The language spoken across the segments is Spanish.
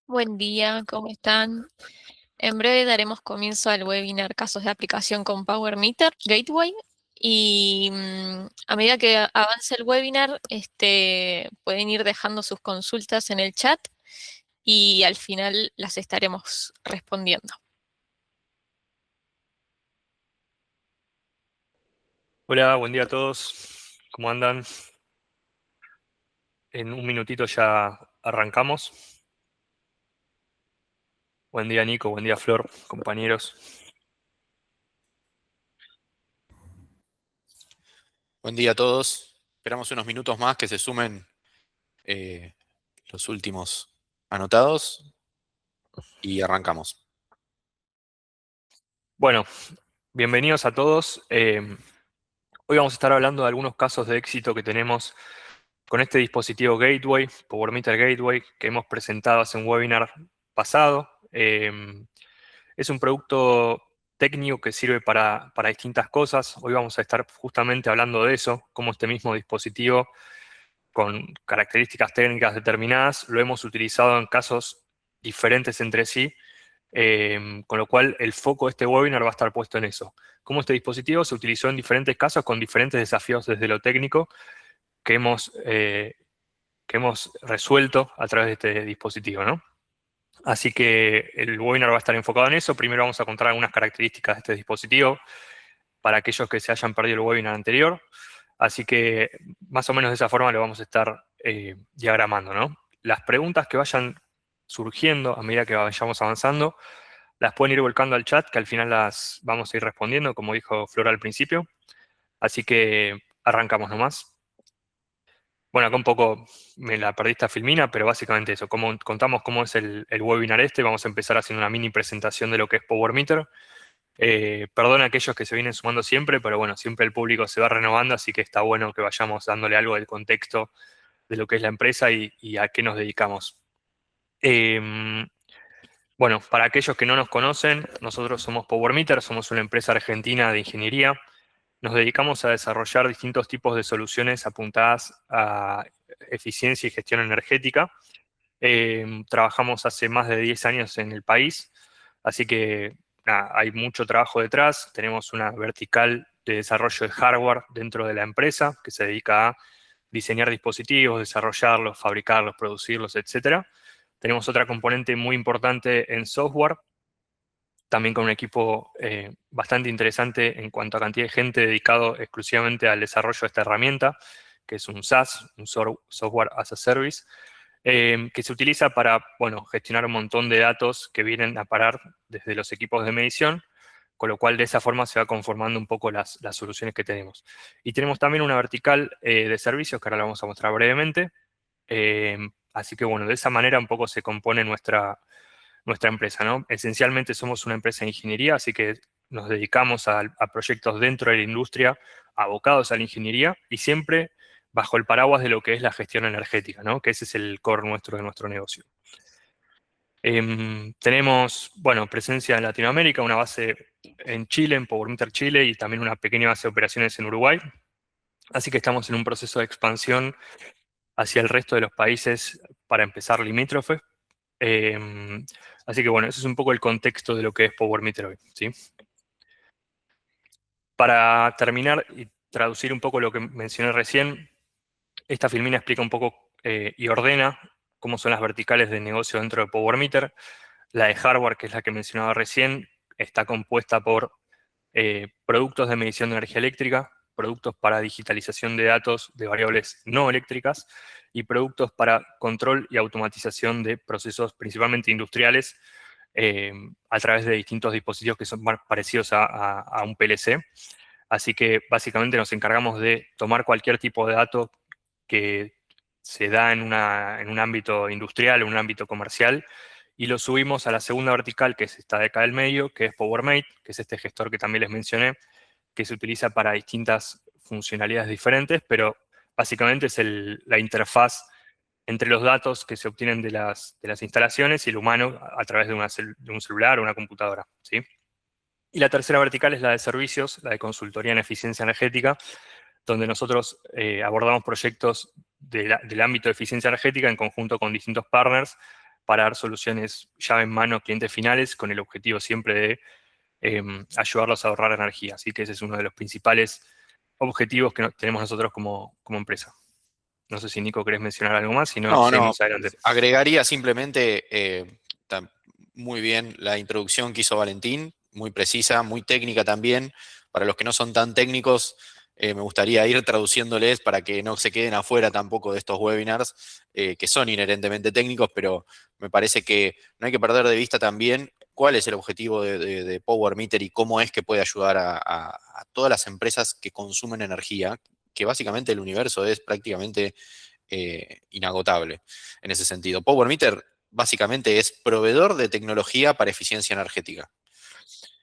Buen día, ¿cómo están? En breve daremos comienzo al webinar Casos de aplicación con Power Meter Gateway y a medida que avance el webinar, pueden ir dejando sus consultas en el chat y al final las estaremos respondiendo. Hola, buen día a todos. ¿Cómo andan? En un minutito ya arrancamos. Buen día, Nico. Buen día, Flor, compañeros. Buen día a todos. Esperamos unos minutos más que se sumen eh, los últimos anotados y arrancamos. Bueno, bienvenidos a todos. Hoy vamos a estar hablando de algunos casos de éxito que tenemos con este dispositivo Gateway, Power Meter Gateway, que hemos presentado hace un webinar pasado. Es un producto técnico que sirve para distintas cosas. Hoy vamos a estar justamente hablando de eso, cómo este mismo dispositivo con características técnicas determinadas, lo hemos utilizado en casos diferentes entre sí, con lo cual el foco de este webinar va a estar puesto en eso. Cómo este dispositivo se utilizó en diferentes casos con diferentes desafíos desde lo técnico que hemos resuelto a través de este dispositivo, ¿no? Así que el webinar va a estar enfocado en eso. Primero vamos a contar algunas características de este dispositivo para aquellos que se hayan perdido el webinar anterior. Así que más o menos de esa forma lo vamos a estar diagramando, ¿no? Las preguntas que vayan surgiendo a medida que vayamos avanzando, las pueden ir volcando al chat, que al final las vamos a ir respondiendo, como dijo Flora al principio. Así que arrancamos nomás. Bueno, acá un poco me la perdí esta filmina, pero básicamente eso. Como contamos cómo es el webinar vamos a empezar haciendo una mini presentación de lo que es Power Meter. Perdón a aquellos que se vienen sumando siempre, pero bueno, siempre el público se va renovando, así que está bueno que vayamos dándole algo del contexto de lo que es la empresa y a qué nos dedicamos. Bueno, para aquellos que no nos conocen, nosotros somos Power Meter, somos una empresa argentina de ingeniería. Nos dedicamos a desarrollar distintos tipos de soluciones apuntadas a eficiencia y gestión energética. Trabajamos hace más de 10 años en el país, así que nada, hay mucho trabajo detrás. Tenemos una vertical de desarrollo de hardware dentro de la empresa que se dedica a diseñar dispositivos, desarrollarlos, fabricarlos, producirlos, etcétera. Tenemos otra componente muy importante en software, también con un equipo bastante interesante en cuanto a cantidad de gente dedicado exclusivamente al desarrollo de esta herramienta, que es un SaaS, un Software as a Service, que se utiliza para, bueno, gestionar un montón de datos que vienen a parar desde los equipos de medición, con lo cual de esa forma se va conformando un poco las soluciones que tenemos. Y tenemos también una vertical de servicios, que ahora la vamos a mostrar brevemente. Así que bueno, de esa manera un poco se compone nuestra empresa, ¿no? Esencialmente somos una empresa de ingeniería, así que nos dedicamos a proyectos dentro de la industria abocados a la ingeniería y siempre bajo el paraguas de lo que es la gestión energética, ¿no? Que ese es el core nuestro de nuestro negocio. Tenemos, bueno, presencia en Latinoamérica, una base en Chile, en Power Meter Chile, y también una pequeña base de operaciones en Uruguay. Así que estamos en un proceso de expansión hacia el resto de los países para empezar limítrofe. Así que bueno, ese es un poco el contexto de lo que es Power Meter hoy, ¿sí? Para terminar y traducir un poco lo que mencioné recién, esta filmina explica un poco y ordena cómo son las verticales de negocio dentro de Power Meter. La de hardware, que es la que mencionaba recién, está compuesta por productos de medición de energía eléctrica, productos para digitalización de datos de variables no eléctricas y productos para control y automatización de procesos principalmente industriales a través de distintos dispositivos que son más parecidos a un PLC. Así que básicamente nos encargamos de tomar cualquier tipo de dato que se da en un ámbito industrial, en un ámbito comercial, y lo subimos a la segunda vertical, que es esta de acá del medio, que es PowerMate, que es este gestor que también les mencioné, que se utiliza para distintas funcionalidades diferentes, pero básicamente es la interfaz entre los datos que se obtienen de las instalaciones y el humano a través de un celular o una computadora, ¿sí? Y la tercera vertical es la de servicios, la de consultoría en eficiencia energética, donde nosotros abordamos proyectos del ámbito de eficiencia energética en conjunto con distintos partners para dar soluciones llave en mano a clientes finales con el objetivo siempre de ayudarlos a ahorrar energía. Así que ese es uno de los principales objetivos que tenemos nosotros como empresa. No sé si Nico querés mencionar algo más, si no, No, seguimos adelante. agregaría simplemente muy bien la introducción que hizo Valentín, muy precisa, muy técnica también. Para los que no son tan técnicos, me gustaría ir traduciéndoles para que no se queden afuera tampoco de estos webinars, que son inherentemente técnicos, pero me parece que no hay que perder de vista también cuál es el objetivo de Power Meter y cómo es que puede ayudar a todas las empresas que consumen energía, que básicamente el universo es prácticamente inagotable en ese sentido. Power Meter básicamente es proveedor de tecnología para eficiencia energética.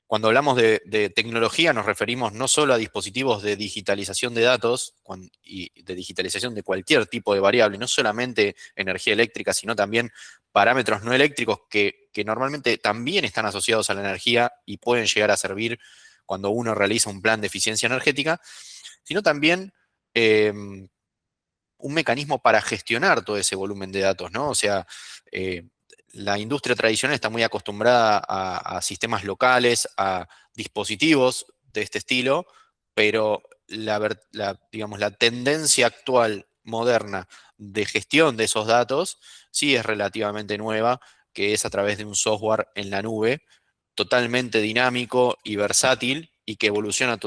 Cuando hablamos de tecnología nos referimos no solo a dispositivos de digitalización de datos y de digitalización de cualquier tipo de variable, no solamente energía eléctrica, sino también parámetros no eléctricos que normalmente también están asociados a la energía y pueden llegar a servir cuando uno realiza un plan de eficiencia energética, sino también un mecanismo para gestionar todo ese volumen de datos, ¿no? O sea, la industria tradicional está muy acostumbrada a sistemas locales, a dispositivos de este estilo, pero digamos, la tendencia actual moderna de gestión de esos datos sí es relativamente nueva, que es a través de un software en la nube, totalmente dinámico y versátil y que evoluciona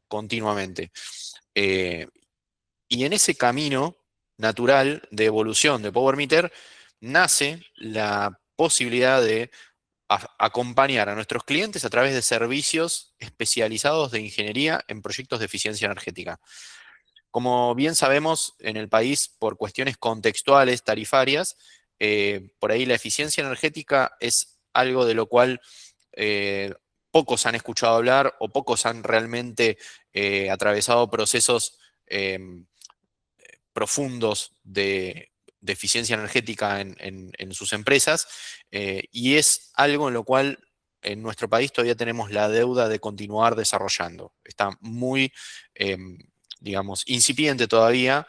continuamente. Y en ese camino natural de evolución de Power Meter nace la posibilidad de acompañar a nuestros clientes a través de servicios especializados de ingeniería en proyectos de eficiencia energética. Como bien sabemos, en el país, por cuestiones contextuales, tarifarias, por ahí la eficiencia energética es algo de lo cual pocos han escuchado hablar o pocos han realmente atravesado procesos profundos de eficiencia energética en sus empresas, y es algo en lo cual en nuestro país todavía tenemos la deuda de continuar desarrollando. Está muy, digamos, incipiente todavía,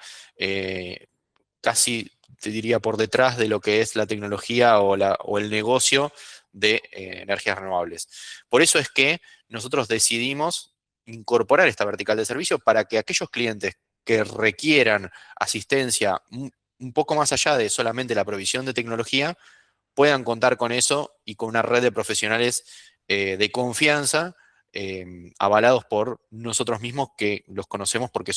casi te diría por detrás de lo que es la tecnología o el negocio de energías renovables. Por eso es que nosotros decidimos incorporar esta vertical de servicio para que aquellos clientes que requieran asistencia un poco más allá de solamente la provisión de tecnología, puedan contar con eso y con una red de profesionales de confianza, avalados por nosotros mismos, que los conocemos porque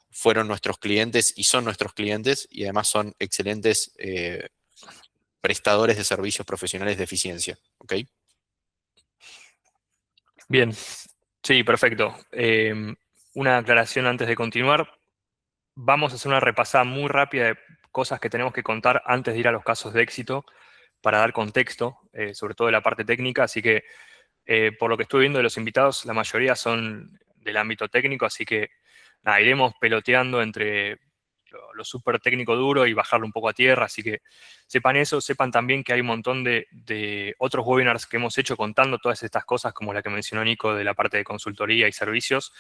fueron nuestros clientes y son nuestros clientes, y además son excelentes prestadores de servicios profesionales de eficiencia. ¿Ok? Bien, sí, perfecto. Una aclaración antes de continuar. Vamos a hacer una repasada muy rápida de cosas que tenemos que contar antes de ir a los casos de éxito para dar contexto, sobre todo de la parte técnica. Así que, por lo que estuve viendo de los invitados, la mayoría son del ámbito técnico, así que nada, iremos peloteando entre lo súper técnico duro y bajarlo un poco a tierra. Así que sepan eso, sepan también que hay un montón de otros webinars que hemos hecho contando todas estas cosas, como la que mencionó Nico de la parte de consultoría y servicios.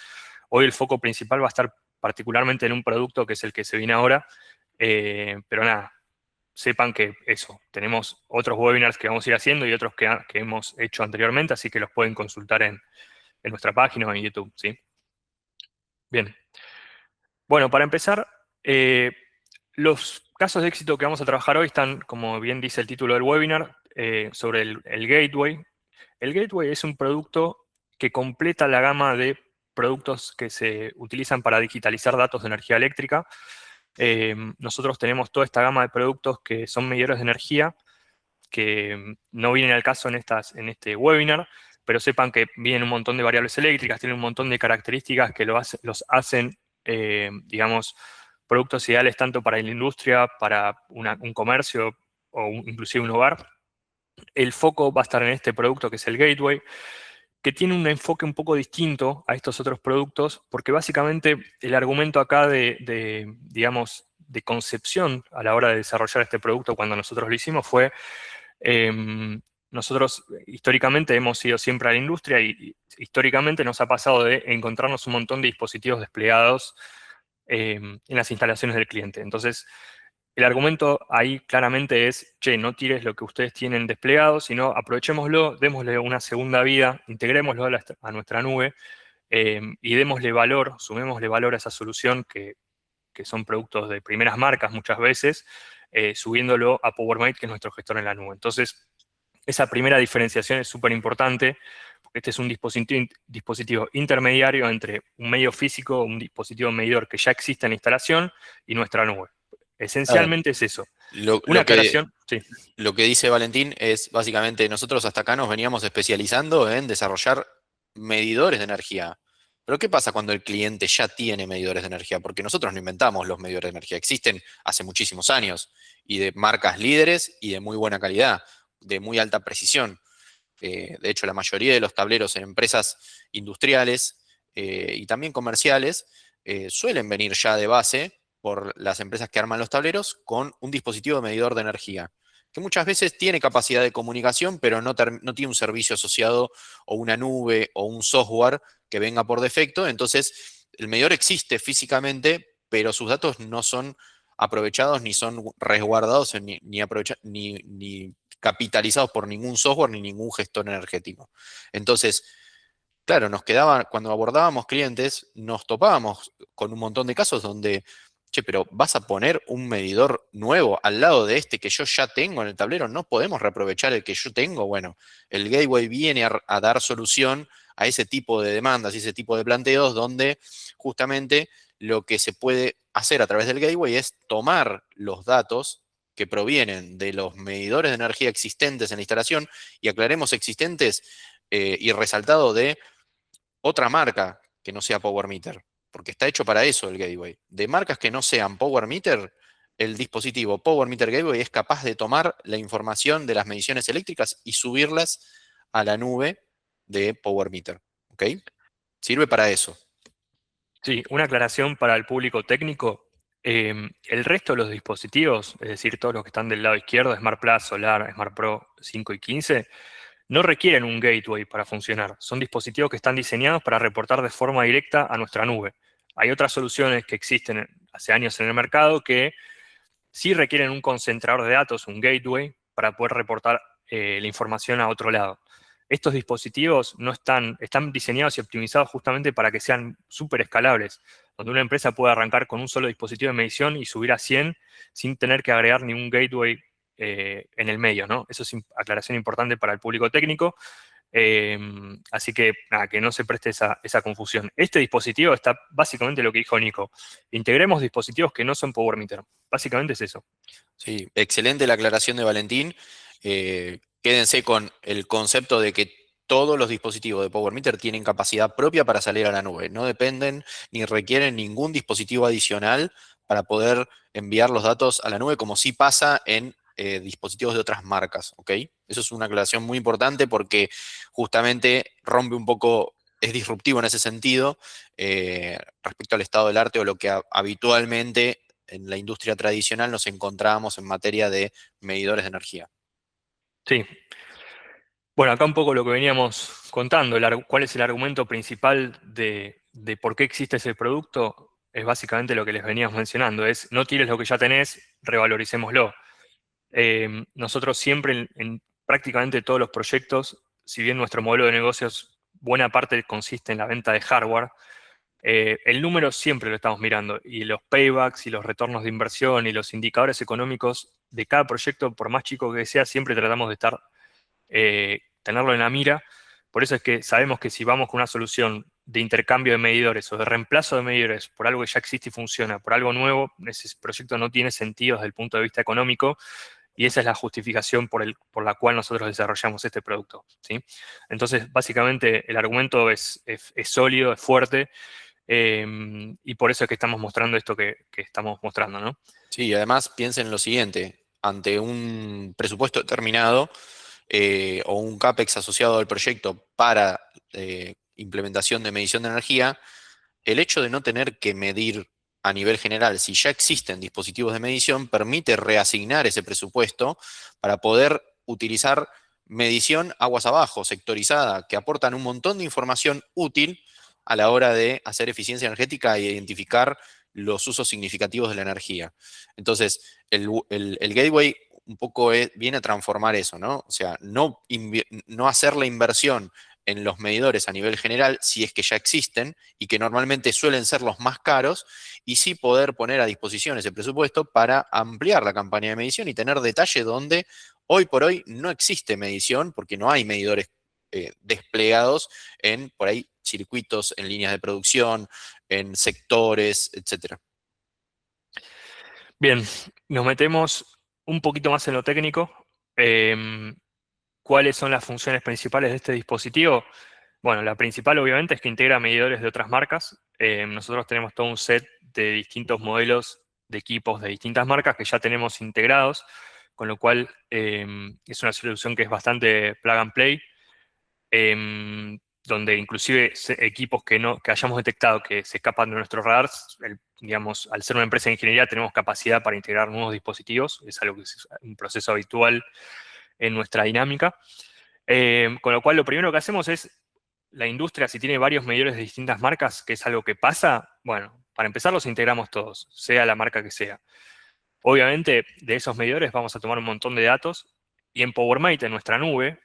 Hoy el foco principal va a estar particularmente en un producto que es el que se viene ahora, pero nada, sepan que eso, tenemos otros webinars que vamos a ir haciendo y otros que hemos hecho anteriormente, así que los pueden consultar en nuestra página o en YouTube, ¿sí? Bien. Bueno, para empezar, los casos de éxito que vamos a trabajar hoy están, como bien dice el título del webinar, sobre el Gateway. El Gateway es un producto que completa la gama de productos que se utilizan para digitalizar datos de energía eléctrica. Nosotros tenemos toda esta gama de productos que son medidores de energía, que no vienen al caso en este webinar, pero sepan que vienen un montón de variables eléctricas, tienen un montón de características que los hacen, digamos, productos ideales tanto para la industria, para un comercio o inclusive un hogar. El foco va a estar en este producto que es el Gateway, que tiene un enfoque un poco distinto a estos otros productos, porque básicamente el argumento acá digamos, de concepción a la hora de desarrollar este producto cuando nosotros lo hicimos fue, nosotros históricamente hemos ido siempre a la industria y históricamente nos ha pasado de encontrarnos un montón de dispositivos desplegados en las instalaciones del cliente. Entonces, El argumento ahí claramente es, che, no tires lo que ustedes tienen desplegado, sino aprovechémoslo, démosle una segunda vida, integrémoslo a nuestra nube y démosle valor, sumémosle valor a esa solución que son productos de primeras marcas muchas veces, subiéndolo a PowerMate, que es nuestro gestor en la nube. Entonces, esa primera diferenciación es súper importante, porque este es un dispositivo intermediario entre un medio físico, un dispositivo medidor que ya existe en la instalación, y nuestra nube. Claro. Esencialmente es eso. Lo, Una lo que, aclaración, sí. lo que dice Valentín es básicamente nosotros hasta acá nos veníamos especializando en desarrollar medidores de energía. Pero ¿qué pasa cuando el cliente ya tiene medidores de energía? Porque nosotros no inventamos los medidores de energía, existen hace muchísimos años y de marcas líderes y de muy buena calidad, de muy alta precisión. De hecho, la mayoría de los tableros en empresas industriales y también comerciales suelen venir ya de base por las empresas que arman los tableros con un dispositivo medidor de energía, que muchas veces tiene capacidad de comunicación, pero no tiene un servicio asociado o una nube o un software que venga por defecto. Entonces, el medidor existe físicamente, pero sus datos no son aprovechados ni son resguardados ni capitalizados por ningún software ni ningún gestor energético. Entonces, claro, nos quedaba, cuando abordábamos clientes, nos topábamos con un montón de casos donde, che, pero vas a poner un medidor nuevo al lado de este que yo ya tengo en el tablero, no podemos reaprovechar el que yo tengo. Bueno, el gateway viene a dar solución a ese tipo de demandas y ese tipo de planteos donde justamente lo que se puede hacer a través del gateway es tomar los datos que provienen de los medidores de energía existentes en la instalación, y aclaremos existentes y resaltado de otra marca que no sea Power Meter, porque está hecho para eso el gateway. De marcas que no sean Power Meter, el dispositivo Power Meter Gateway es capaz de tomar la información de las mediciones eléctricas y subirlas a la nube de Power Meter. ¿Ok? Sirve para eso. Sí, una aclaración para el público técnico. El resto de los dispositivos, es decir, todos los que están del lado izquierdo, Smart Plus, Solar, Smart Pro 5 y 15, no requieren un gateway para funcionar. Son dispositivos que están diseñados para reportar de forma directa a nuestra nube. Hay otras soluciones que existen hace años en el mercado que sí requieren un concentrador de datos, un gateway, para poder reportar la información a otro lado. Estos dispositivos están diseñados y optimizados justamente para que sean súper escalables, donde una empresa puede arrancar con un solo dispositivo de medición y subir a 100 sin tener que agregar ningún gateway en el medio, ¿no? Eso es aclaración importante para el público técnico. Así que, nada, que no se preste esa confusión. Este dispositivo está básicamente lo que dijo Nico. Integremos dispositivos que no son Power Meter. Básicamente es eso. Sí, excelente la aclaración de Valentín. Quédense con el concepto de que todos los dispositivos de Power Meter tienen capacidad propia para salir a la nube. No dependen ni requieren ningún dispositivo adicional para poder enviar los datos a la nube, como sí pasa en dispositivos de otras marcas. ¿Ok? Eso es una aclaración muy importante porque justamente rompe un poco, es disruptivo en ese sentido respecto al estado del arte o lo que habitualmente en la industria tradicional nos encontrábamos en materia de medidores de energía. Sí. Bueno, acá un poco lo que veníamos contando, cuál es el argumento principal de por qué existe ese producto, es básicamente lo que les veníamos mencionando, es no tires lo que ya tenés, revaloricémoslo. Nosotros siempre en prácticamente todos los proyectos, si bien nuestro modelo de negocios, buena parte consiste en la venta de hardware, el número siempre lo estamos mirando y los paybacks y los retornos de inversión y los indicadores económicos de cada proyecto, por más chico que sea, siempre tratamos de tenerlo en la mira. Por eso es que sabemos que si vamos con una solución de intercambio de medidores o de reemplazo de medidores por algo que ya existe y funciona, por algo nuevo, ese proyecto no tiene sentido desde el punto de vista económico. Y esa es la justificación por la cual nosotros desarrollamos este producto, ¿sí? Entonces, básicamente, el argumento es sólido, es fuerte, y por eso es que estamos mostrando esto que estamos mostrando, ¿no? Sí, y además piensen lo siguiente, ante un presupuesto determinado o un CAPEX asociado al proyecto para implementación de medición de energía, el hecho de no tener que medir a nivel general, si ya existen dispositivos de medición, permite reasignar ese presupuesto para poder utilizar medición aguas abajo, sectorizada, que aportan un montón de información útil a la hora de hacer eficiencia energética e identificar los usos significativos de la energía. Entonces, el gateway un poco viene a transformar eso, ¿no? O sea, no hacer la inversión en los medidores a nivel general, si es que ya existen, y que normalmente suelen ser los más caros, y sí poder poner a disposición ese presupuesto para ampliar la campaña de medición y tener detalle donde hoy por hoy no existe medición, porque no hay medidores desplegados en, por ahí, circuitos, en líneas de producción, en sectores, etcétera. Bien, nos metemos un poquito más en lo técnico. Em, ¿Cuáles son las funciones principales de este dispositivo? Bueno, la principal obviamente es que integra medidores de otras marcas. Nosotros tenemos todo un set de distintos modelos de equipos de distintas marcas que ya tenemos integrados, con lo cual es una solución que es bastante plug and play, donde inclusive equipos que hayamos detectado que se escapan de nuestros radars, digamos, al ser una empresa de ingeniería tenemos capacidad para integrar nuevos dispositivos, es algo que es un proceso habitual en nuestra dinámica. Con lo cual, lo primero que hacemos es, la industria, si tiene varios medidores de distintas marcas, que es algo que pasa, bueno, para empezar los integramos todos, sea la marca que sea. Obviamente, de esos medidores vamos a tomar un montón de datos, y en PowerMate, en nuestra nube,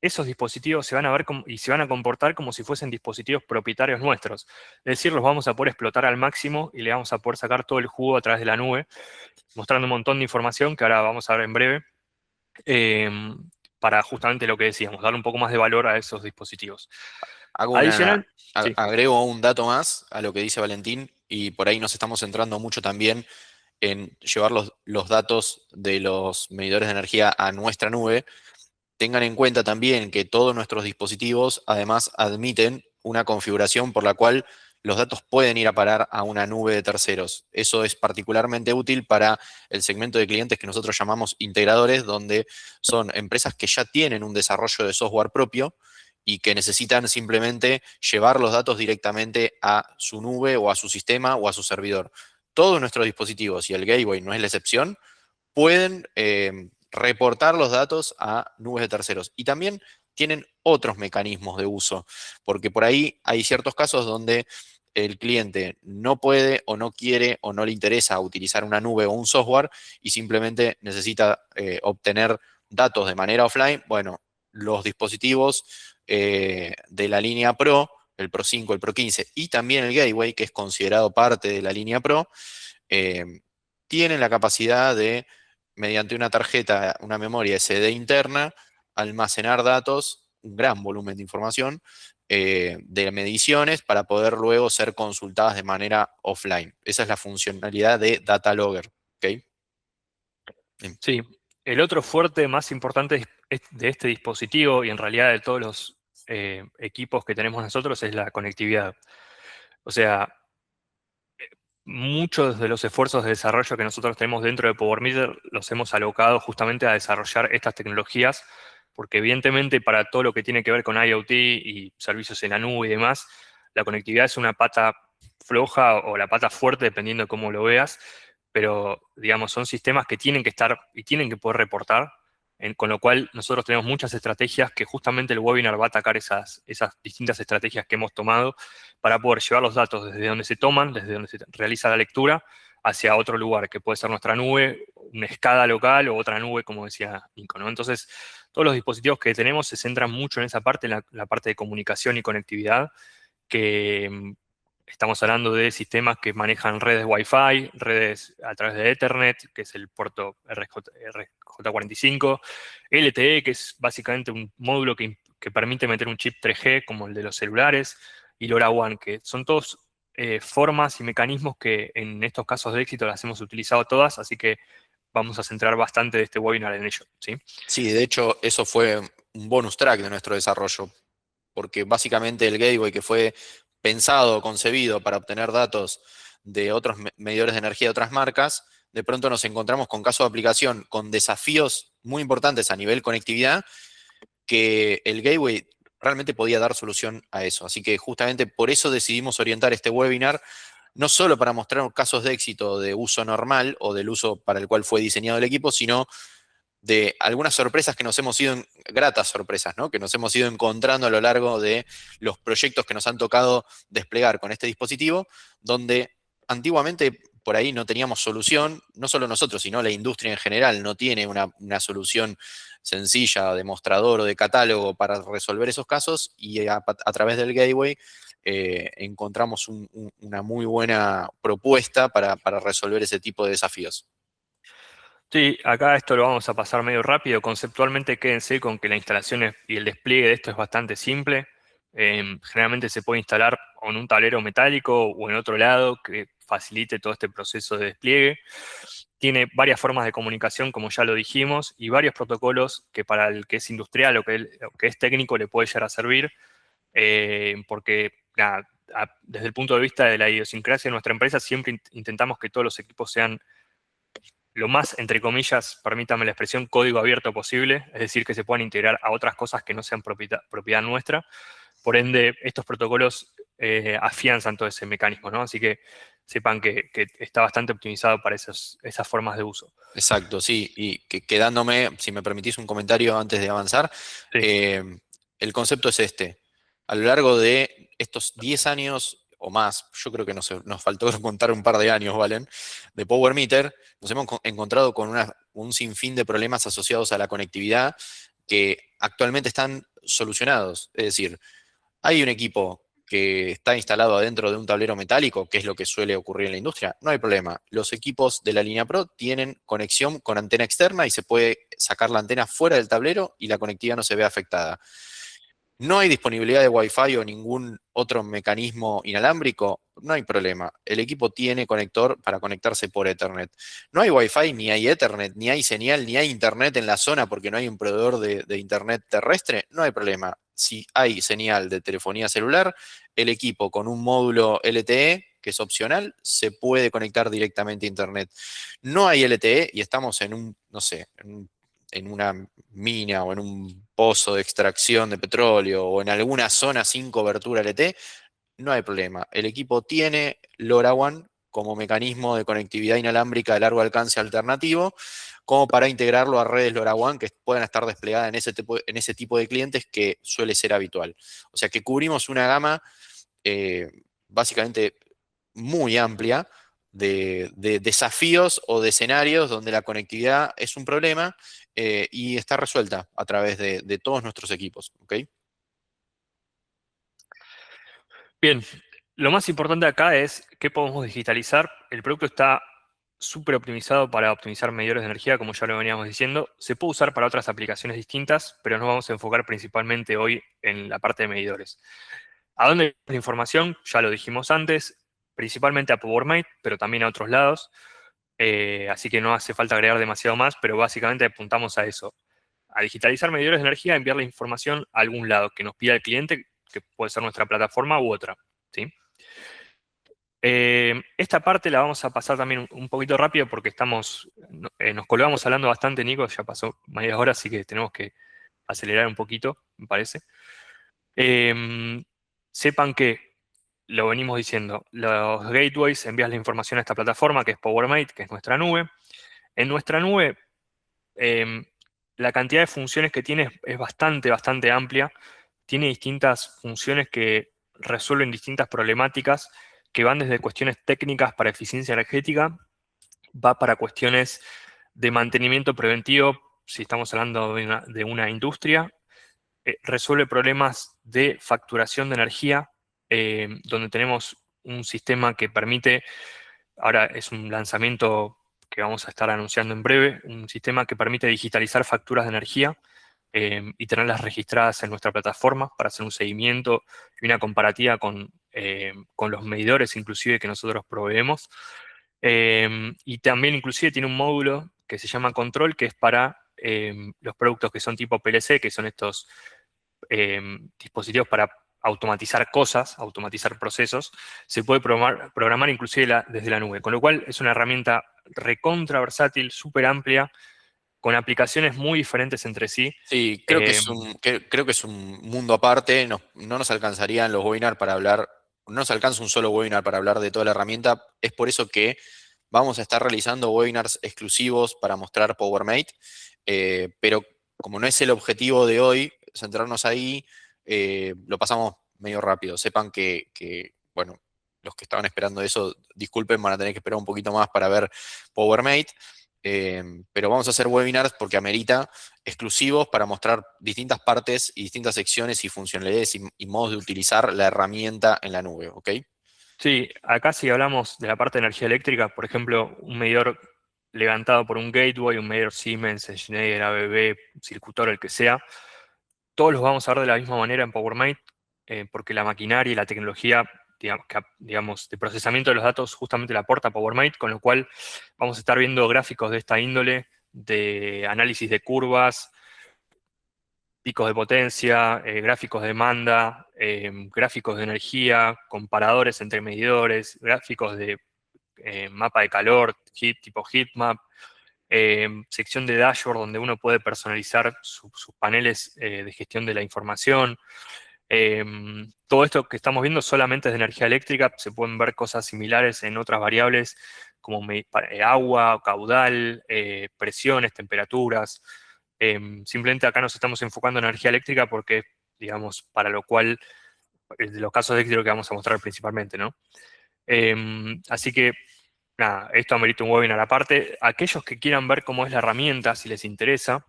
esos dispositivos se van a ver y se van a comportar como si fuesen dispositivos propietarios nuestros. Es decir, los vamos a poder explotar al máximo y le vamos a poder sacar todo el jugo a través de la nube, mostrando un montón de información que ahora vamos a ver en breve. Para justamente lo que decíamos, darle un poco más de valor a esos dispositivos. Adicional, sí. Agrego un dato más a lo que dice Valentín, y por ahí nos estamos centrando mucho también en llevar los datos de los medidores de energía a nuestra nube. Tengan en cuenta también que todos nuestros dispositivos además admiten una configuración por la cual los datos pueden ir a parar a una nube de terceros. Eso es particularmente útil para el segmento de clientes que nosotros llamamos integradores, donde son empresas que ya tienen un desarrollo de software propio y que necesitan simplemente llevar los datos directamente a su nube o a su sistema o a su servidor. Todos nuestros dispositivos, y el Gateway no es la excepción, pueden reportar los datos a nubes de terceros. Y también tienen otros mecanismos de uso, porque por ahí hay ciertos casos donde el cliente no puede o no quiere o no le interesa utilizar una nube o un software y simplemente necesita obtener datos de manera offline. Bueno, los dispositivos de la línea Pro, el Pro 5, el Pro 15 y también el Gateway, que es considerado parte de la línea Pro, tienen la capacidad de, mediante una tarjeta, una memoria SD interna, almacenar datos, un gran volumen de información, de mediciones para poder luego ser consultadas de manera offline. Esa es la funcionalidad de Data Logger. ¿Okay? Sí, el otro fuerte más importante de este dispositivo y en realidad de todos los equipos que tenemos nosotros es la conectividad. O sea, muchos de los esfuerzos de desarrollo que nosotros tenemos dentro de PowerMeter los hemos alocado justamente a desarrollar estas tecnologías, porque evidentemente para todo lo que tiene que ver con IoT y servicios en la nube y demás, la conectividad es una pata floja o la pata fuerte, dependiendo de cómo lo veas, pero digamos, son sistemas que tienen que estar y tienen que poder reportar, con lo cual nosotros tenemos muchas estrategias que justamente el webinar va a atacar esas distintas estrategias que hemos tomado para poder llevar los datos desde donde se toman, desde donde se realiza la lectura, hacia otro lugar, que puede ser nuestra nube, una SCADA local o otra nube, como decía Nico, ¿no? Entonces, todos los dispositivos que tenemos se centran mucho en esa parte, en la parte de comunicación y conectividad, que estamos hablando de sistemas que manejan redes Wi-Fi, redes a través de Ethernet, que es el puerto RJ45, LTE, que es básicamente un módulo que permite meter un chip 3G, como el de los celulares, y LoRaWAN, que son todos formas y mecanismos que en estos casos de éxito las hemos utilizado todas, así que vamos a centrar bastante de este webinar en ello, ¿sí? Sí, de hecho, eso fue un bonus track de nuestro desarrollo, porque básicamente el Gateway, que fue pensado, concebido para obtener datos de otros medidores de energía de otras marcas, de pronto nos encontramos con casos de aplicación con desafíos muy importantes a nivel conectividad, que el Gateway realmente podía dar solución a eso. Así que justamente por eso decidimos orientar este webinar, no solo para mostrar casos de éxito de uso normal o del uso para el cual fue diseñado el equipo, sino de algunas sorpresas que nos hemos ido, gratas sorpresas, ¿no? Que nos hemos ido encontrando a lo largo de los proyectos que nos han tocado desplegar con este dispositivo, donde antiguamente por ahí no teníamos solución, no solo nosotros, sino la industria en general no tiene una solución sencilla de mostrador o de catálogo para resolver esos casos, y a través del Gateway encontramos una muy buena propuesta para resolver ese tipo de desafíos. Sí, acá esto lo vamos a pasar medio rápido. Conceptualmente quédense con que la instalación y el despliegue de esto es bastante simple. Generalmente se puede instalar o en un tablero metálico o en otro lado que facilite todo este proceso de despliegue. Tiene varias formas de comunicación, como ya lo dijimos, y varios protocolos que para el que es industrial o que es técnico le puede llegar a servir, porque nada, desde el punto de vista de la idiosincrasia de nuestra empresa siempre intentamos que todos los equipos sean lo más, entre comillas, permítame la expresión, código abierto posible, es decir, que se puedan integrar a otras cosas que no sean propiedad nuestra. Por ende, estos protocolos afianzan todo ese mecanismo, ¿no? Así que sepan que está bastante optimizado para esas formas de uso. Exacto, sí. Y quedándome, si me permitís un comentario antes de avanzar, Sí. el concepto es este. A lo largo de estos 10 años o más, yo creo que nos faltó contar un par de años, ¿valen? De Power Meter, nos hemos encontrado con un sinfín de problemas asociados a la conectividad que actualmente están solucionados. Es decir, hay un equipo que está instalado adentro de un tablero metálico, que es lo que suele ocurrir en la industria, no hay problema. Los equipos de la línea Pro tienen conexión con antena externa y se puede sacar la antena fuera del tablero y la conectividad no se ve afectada. No hay disponibilidad de Wi-Fi o ningún otro mecanismo inalámbrico, no hay problema. El equipo tiene conector para conectarse por Ethernet. No hay Wi-Fi, ni hay Ethernet, ni hay señal, ni hay Internet en la zona porque no hay un proveedor de Internet terrestre, no hay problema. Si hay señal de telefonía celular, el equipo con un módulo LTE, que es opcional, se puede conectar directamente a Internet. No hay LTE y estamos en un, no sé, en una mina o en un pozo de extracción de petróleo o en alguna zona sin cobertura LTE, no hay problema. El equipo tiene LoRaWAN como mecanismo de conectividad inalámbrica de largo alcance alternativo, como para integrarlo a redes LoRaWAN que puedan estar desplegadas en ese tipo de clientes que suele ser habitual. O sea que cubrimos una gama básicamente muy amplia de desafíos o de escenarios donde la conectividad es un problema y está resuelta a través de todos nuestros equipos. ¿Ok? Bien, lo más importante acá es qué podemos digitalizar. El producto está súper optimizado para optimizar medidores de energía, como ya lo veníamos diciendo. Se puede usar para otras aplicaciones distintas, pero nos vamos a enfocar principalmente hoy en la parte de medidores. ¿A dónde la información? Ya lo dijimos antes, principalmente a PowerMate, pero también a otros lados. Así que no hace falta agregar demasiado más, pero básicamente apuntamos a eso. A digitalizar medidores de energía, enviar la información a algún lado que nos pida el cliente, que puede ser nuestra plataforma u otra. ¿Sí? Esta parte la vamos a pasar también un poquito rápido porque nos colgamos hablando bastante, Nico, ya pasó media hora, así que tenemos que acelerar un poquito, me parece. Sepan que, lo venimos diciendo, los gateways envían la información a esta plataforma que es PowerMate, que es nuestra nube. En nuestra nube, em, la cantidad de funciones que tiene es bastante, bastante amplia. Tiene distintas funciones que resuelven distintas problemáticas que van desde cuestiones técnicas para eficiencia energética, va para cuestiones de mantenimiento preventivo, si estamos hablando de una industria, resuelve problemas de facturación de energía, donde tenemos un sistema que permite, ahora es un lanzamiento que vamos a estar anunciando en breve, un sistema que permite digitalizar facturas de energía y tenerlas registradas en nuestra plataforma para hacer un seguimiento y una comparativa con los medidores inclusive que nosotros proveemos. Y también inclusive tiene un módulo que se llama Control, que es para los productos que son tipo PLC, que son estos dispositivos para automatizar cosas, automatizar procesos, se puede programar inclusive desde la nube. Con lo cual es una herramienta recontra versátil, súper amplia, con aplicaciones muy diferentes entre sí. Sí, creo que es un mundo aparte. No nos alcanzarían los webinars para hablar, no nos alcanza un solo webinar para hablar de toda la herramienta. Es por eso que vamos a estar realizando webinars exclusivos para mostrar PowerMate, pero como no es el objetivo de hoy, centrarnos ahí, lo pasamos medio rápido. Sepan bueno, los que estaban esperando eso, disculpen, van a tener que esperar un poquito más para ver PowerMate. Pero vamos a hacer webinars porque amerita exclusivos para mostrar distintas partes y distintas secciones y funcionalidades y modos de utilizar la herramienta en la nube, ¿ok? Sí, acá si hablamos de la parte de energía eléctrica, por ejemplo, un medidor levantado por un gateway, un medidor Siemens, Schneider, ABB, Circutor, el que sea, todos los vamos a ver de la misma manera en PowerMate, porque la maquinaria y la tecnología, digamos, de procesamiento de los datos justamente la aporta PowerMate, con lo cual vamos a estar viendo gráficos de esta índole, de análisis de curvas, picos de potencia, gráficos de demanda, gráficos de energía, comparadores entre medidores, gráficos de mapa de calor, tipo heatmap, sección de dashboard donde uno puede personalizar sus paneles de gestión de la información. Todo esto que estamos viendo solamente es de energía eléctrica, se pueden ver cosas similares en otras variables como agua, caudal, presiones, temperaturas. Simplemente acá nos estamos enfocando en energía eléctrica porque, digamos, para lo cual, de los casos de éxito que vamos a mostrar principalmente, ¿no? Así que, nada, esto amerita un webinar aparte. Aquellos que quieran ver cómo es la herramienta, si les interesa,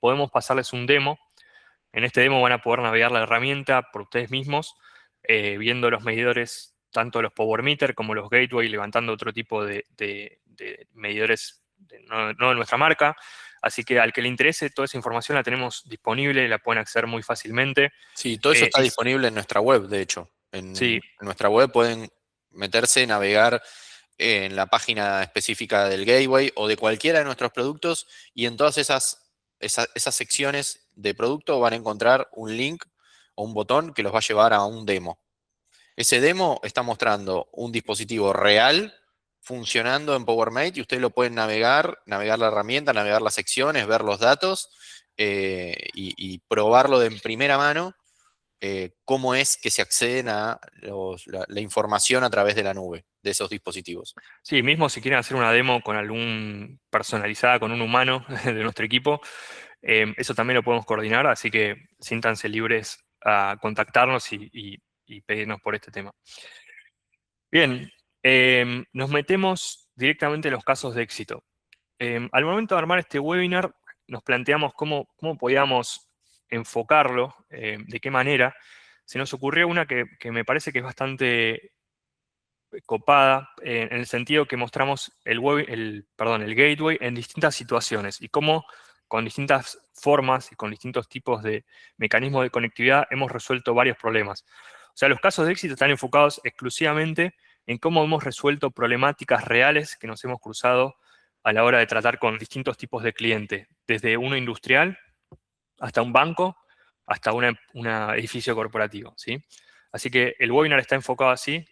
podemos pasarles un demo. En este demo van a poder navegar la herramienta por ustedes mismos, viendo los medidores, tanto los Power Meter como los Gateway, levantando otro tipo de medidores no de nuestra marca. Así que al que le interese, toda esa información la tenemos disponible, la pueden acceder muy fácilmente. Sí, todo eso está Y disponible en nuestra web, de hecho. sí, En nuestra web pueden meterse, navegar en la página específica del Gateway o de cualquiera de nuestros productos y en todas esas secciones de producto van a encontrar un link o un botón que los va a llevar a un demo. Ese demo está mostrando un dispositivo real funcionando en PowerMate y ustedes lo pueden navegar la herramienta, navegar las secciones, ver los datos y probarlo de en primera mano cómo es que se acceden a la información a través de la nube de esos dispositivos. sí, mismo si quieren hacer una demo con personalizada con un humano de nuestro equipo, eso también lo podemos coordinar, así que siéntanse libres a contactarnos y pedirnos por este tema. Bien, nos metemos directamente en los casos de éxito. Al momento de armar este webinar, nos planteamos cómo podíamos enfocarlo, de qué manera. Se nos ocurrió una que me parece que es bastante copada, en el sentido que mostramos el gateway en distintas situaciones y cómo con distintas formas y con distintos tipos de mecanismos de conectividad hemos resuelto varios problemas. O sea, los casos de éxito están enfocados exclusivamente en cómo hemos resuelto problemáticas reales que nos hemos cruzado a la hora de tratar con distintos tipos de cliente, desde uno industrial hasta un banco, hasta un edificio corporativo, ¿sí? Así que el webinar está enfocado así,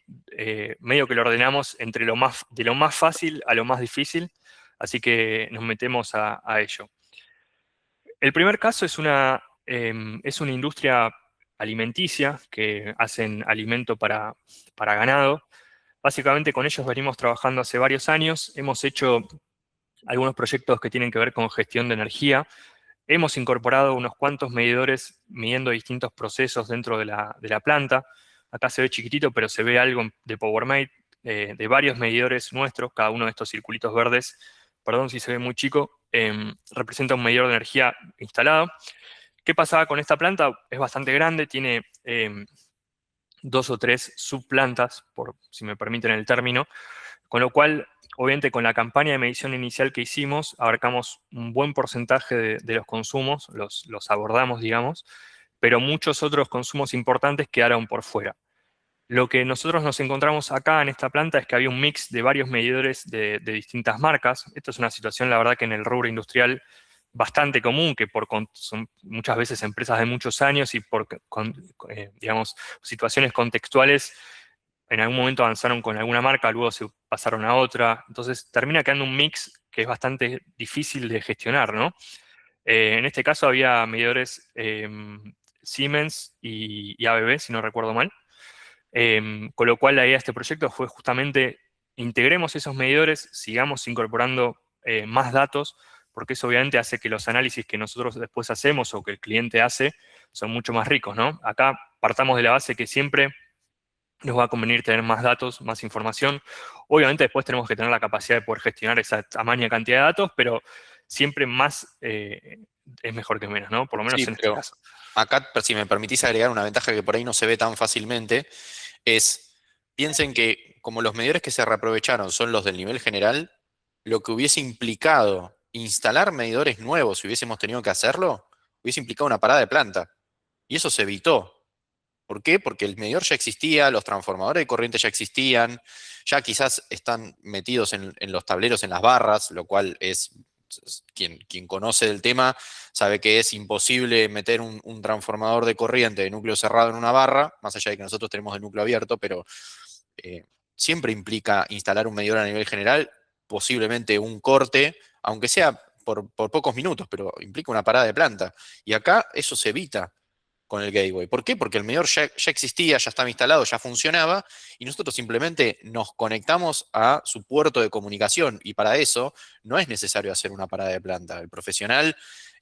medio que lo ordenamos de lo más fácil a lo más difícil, así que nos metemos a ello. El primer caso es una industria alimenticia que hacen alimento para ganado. Básicamente con ellos venimos trabajando hace varios años, hemos hecho algunos proyectos que tienen que ver con gestión de energía. Hemos incorporado unos cuantos medidores midiendo distintos procesos dentro de la planta. Acá se ve chiquitito, pero se ve algo de PowerMate, de varios medidores nuestros. Cada uno de estos circulitos verdes, perdón si se ve muy chico, representa un medidor de energía instalado. ¿Qué pasaba con esta planta? Es bastante grande, tiene 2 o 3 subplantas, por si me permiten el término, con lo cual, obviamente, con la campaña de medición inicial que hicimos, abarcamos un buen porcentaje de los consumos, los abordamos, digamos, pero muchos otros consumos importantes quedaron por fuera. Lo que nosotros nos encontramos acá en esta planta es que había un mix de varios medidores de distintas marcas. Esto es una situación, la verdad, que en el rubro industrial bastante común, que son muchas veces empresas de muchos años y digamos, situaciones contextuales, en algún momento avanzaron con alguna marca, luego se pasaron a otra. Entonces termina quedando un mix que es bastante difícil de gestionar, ¿no? En este caso había medidores Siemens y ABB, si no recuerdo mal. Con lo cual la idea de este proyecto fue justamente integremos esos medidores, sigamos incorporando más datos, porque eso obviamente hace que los análisis que nosotros después hacemos o que el cliente hace son mucho más ricos, ¿no? Acá partamos de la base que siempre nos va a convenir tener más datos, más información. Obviamente después tenemos que tener la capacidad de poder gestionar esa tamaña cantidad de datos, pero siempre más es mejor que menos, ¿no? Por lo menos Sí, en este pero caso. acá, si me permitís agregar una ventaja que por ahí no se ve tan fácilmente, es, piensen que como los medidores que se reaprovecharon son los del nivel general, lo que hubiese implicado instalar medidores nuevos, si hubiésemos tenido que hacerlo, hubiese implicado una parada de planta. Y eso se evitó. ¿Por qué? Porque el medidor ya existía, los transformadores de corriente ya existían, ya quizás están metidos en los tableros, en las barras, lo cual es, quien conoce del tema sabe que es imposible meter un transformador de corriente de núcleo cerrado en una barra, más allá de que nosotros tenemos el núcleo abierto, pero eh, siempre implica instalar un medidor a nivel general, posiblemente un corte, aunque sea por pocos minutos, pero implica una parada de planta. Y acá eso se evita con el gateway. ¿Por qué? Porque el medidor ya existía, ya estaba instalado, ya funcionaba, y nosotros simplemente nos conectamos a su puerto de comunicación, y para eso no es necesario hacer una parada de planta. El profesional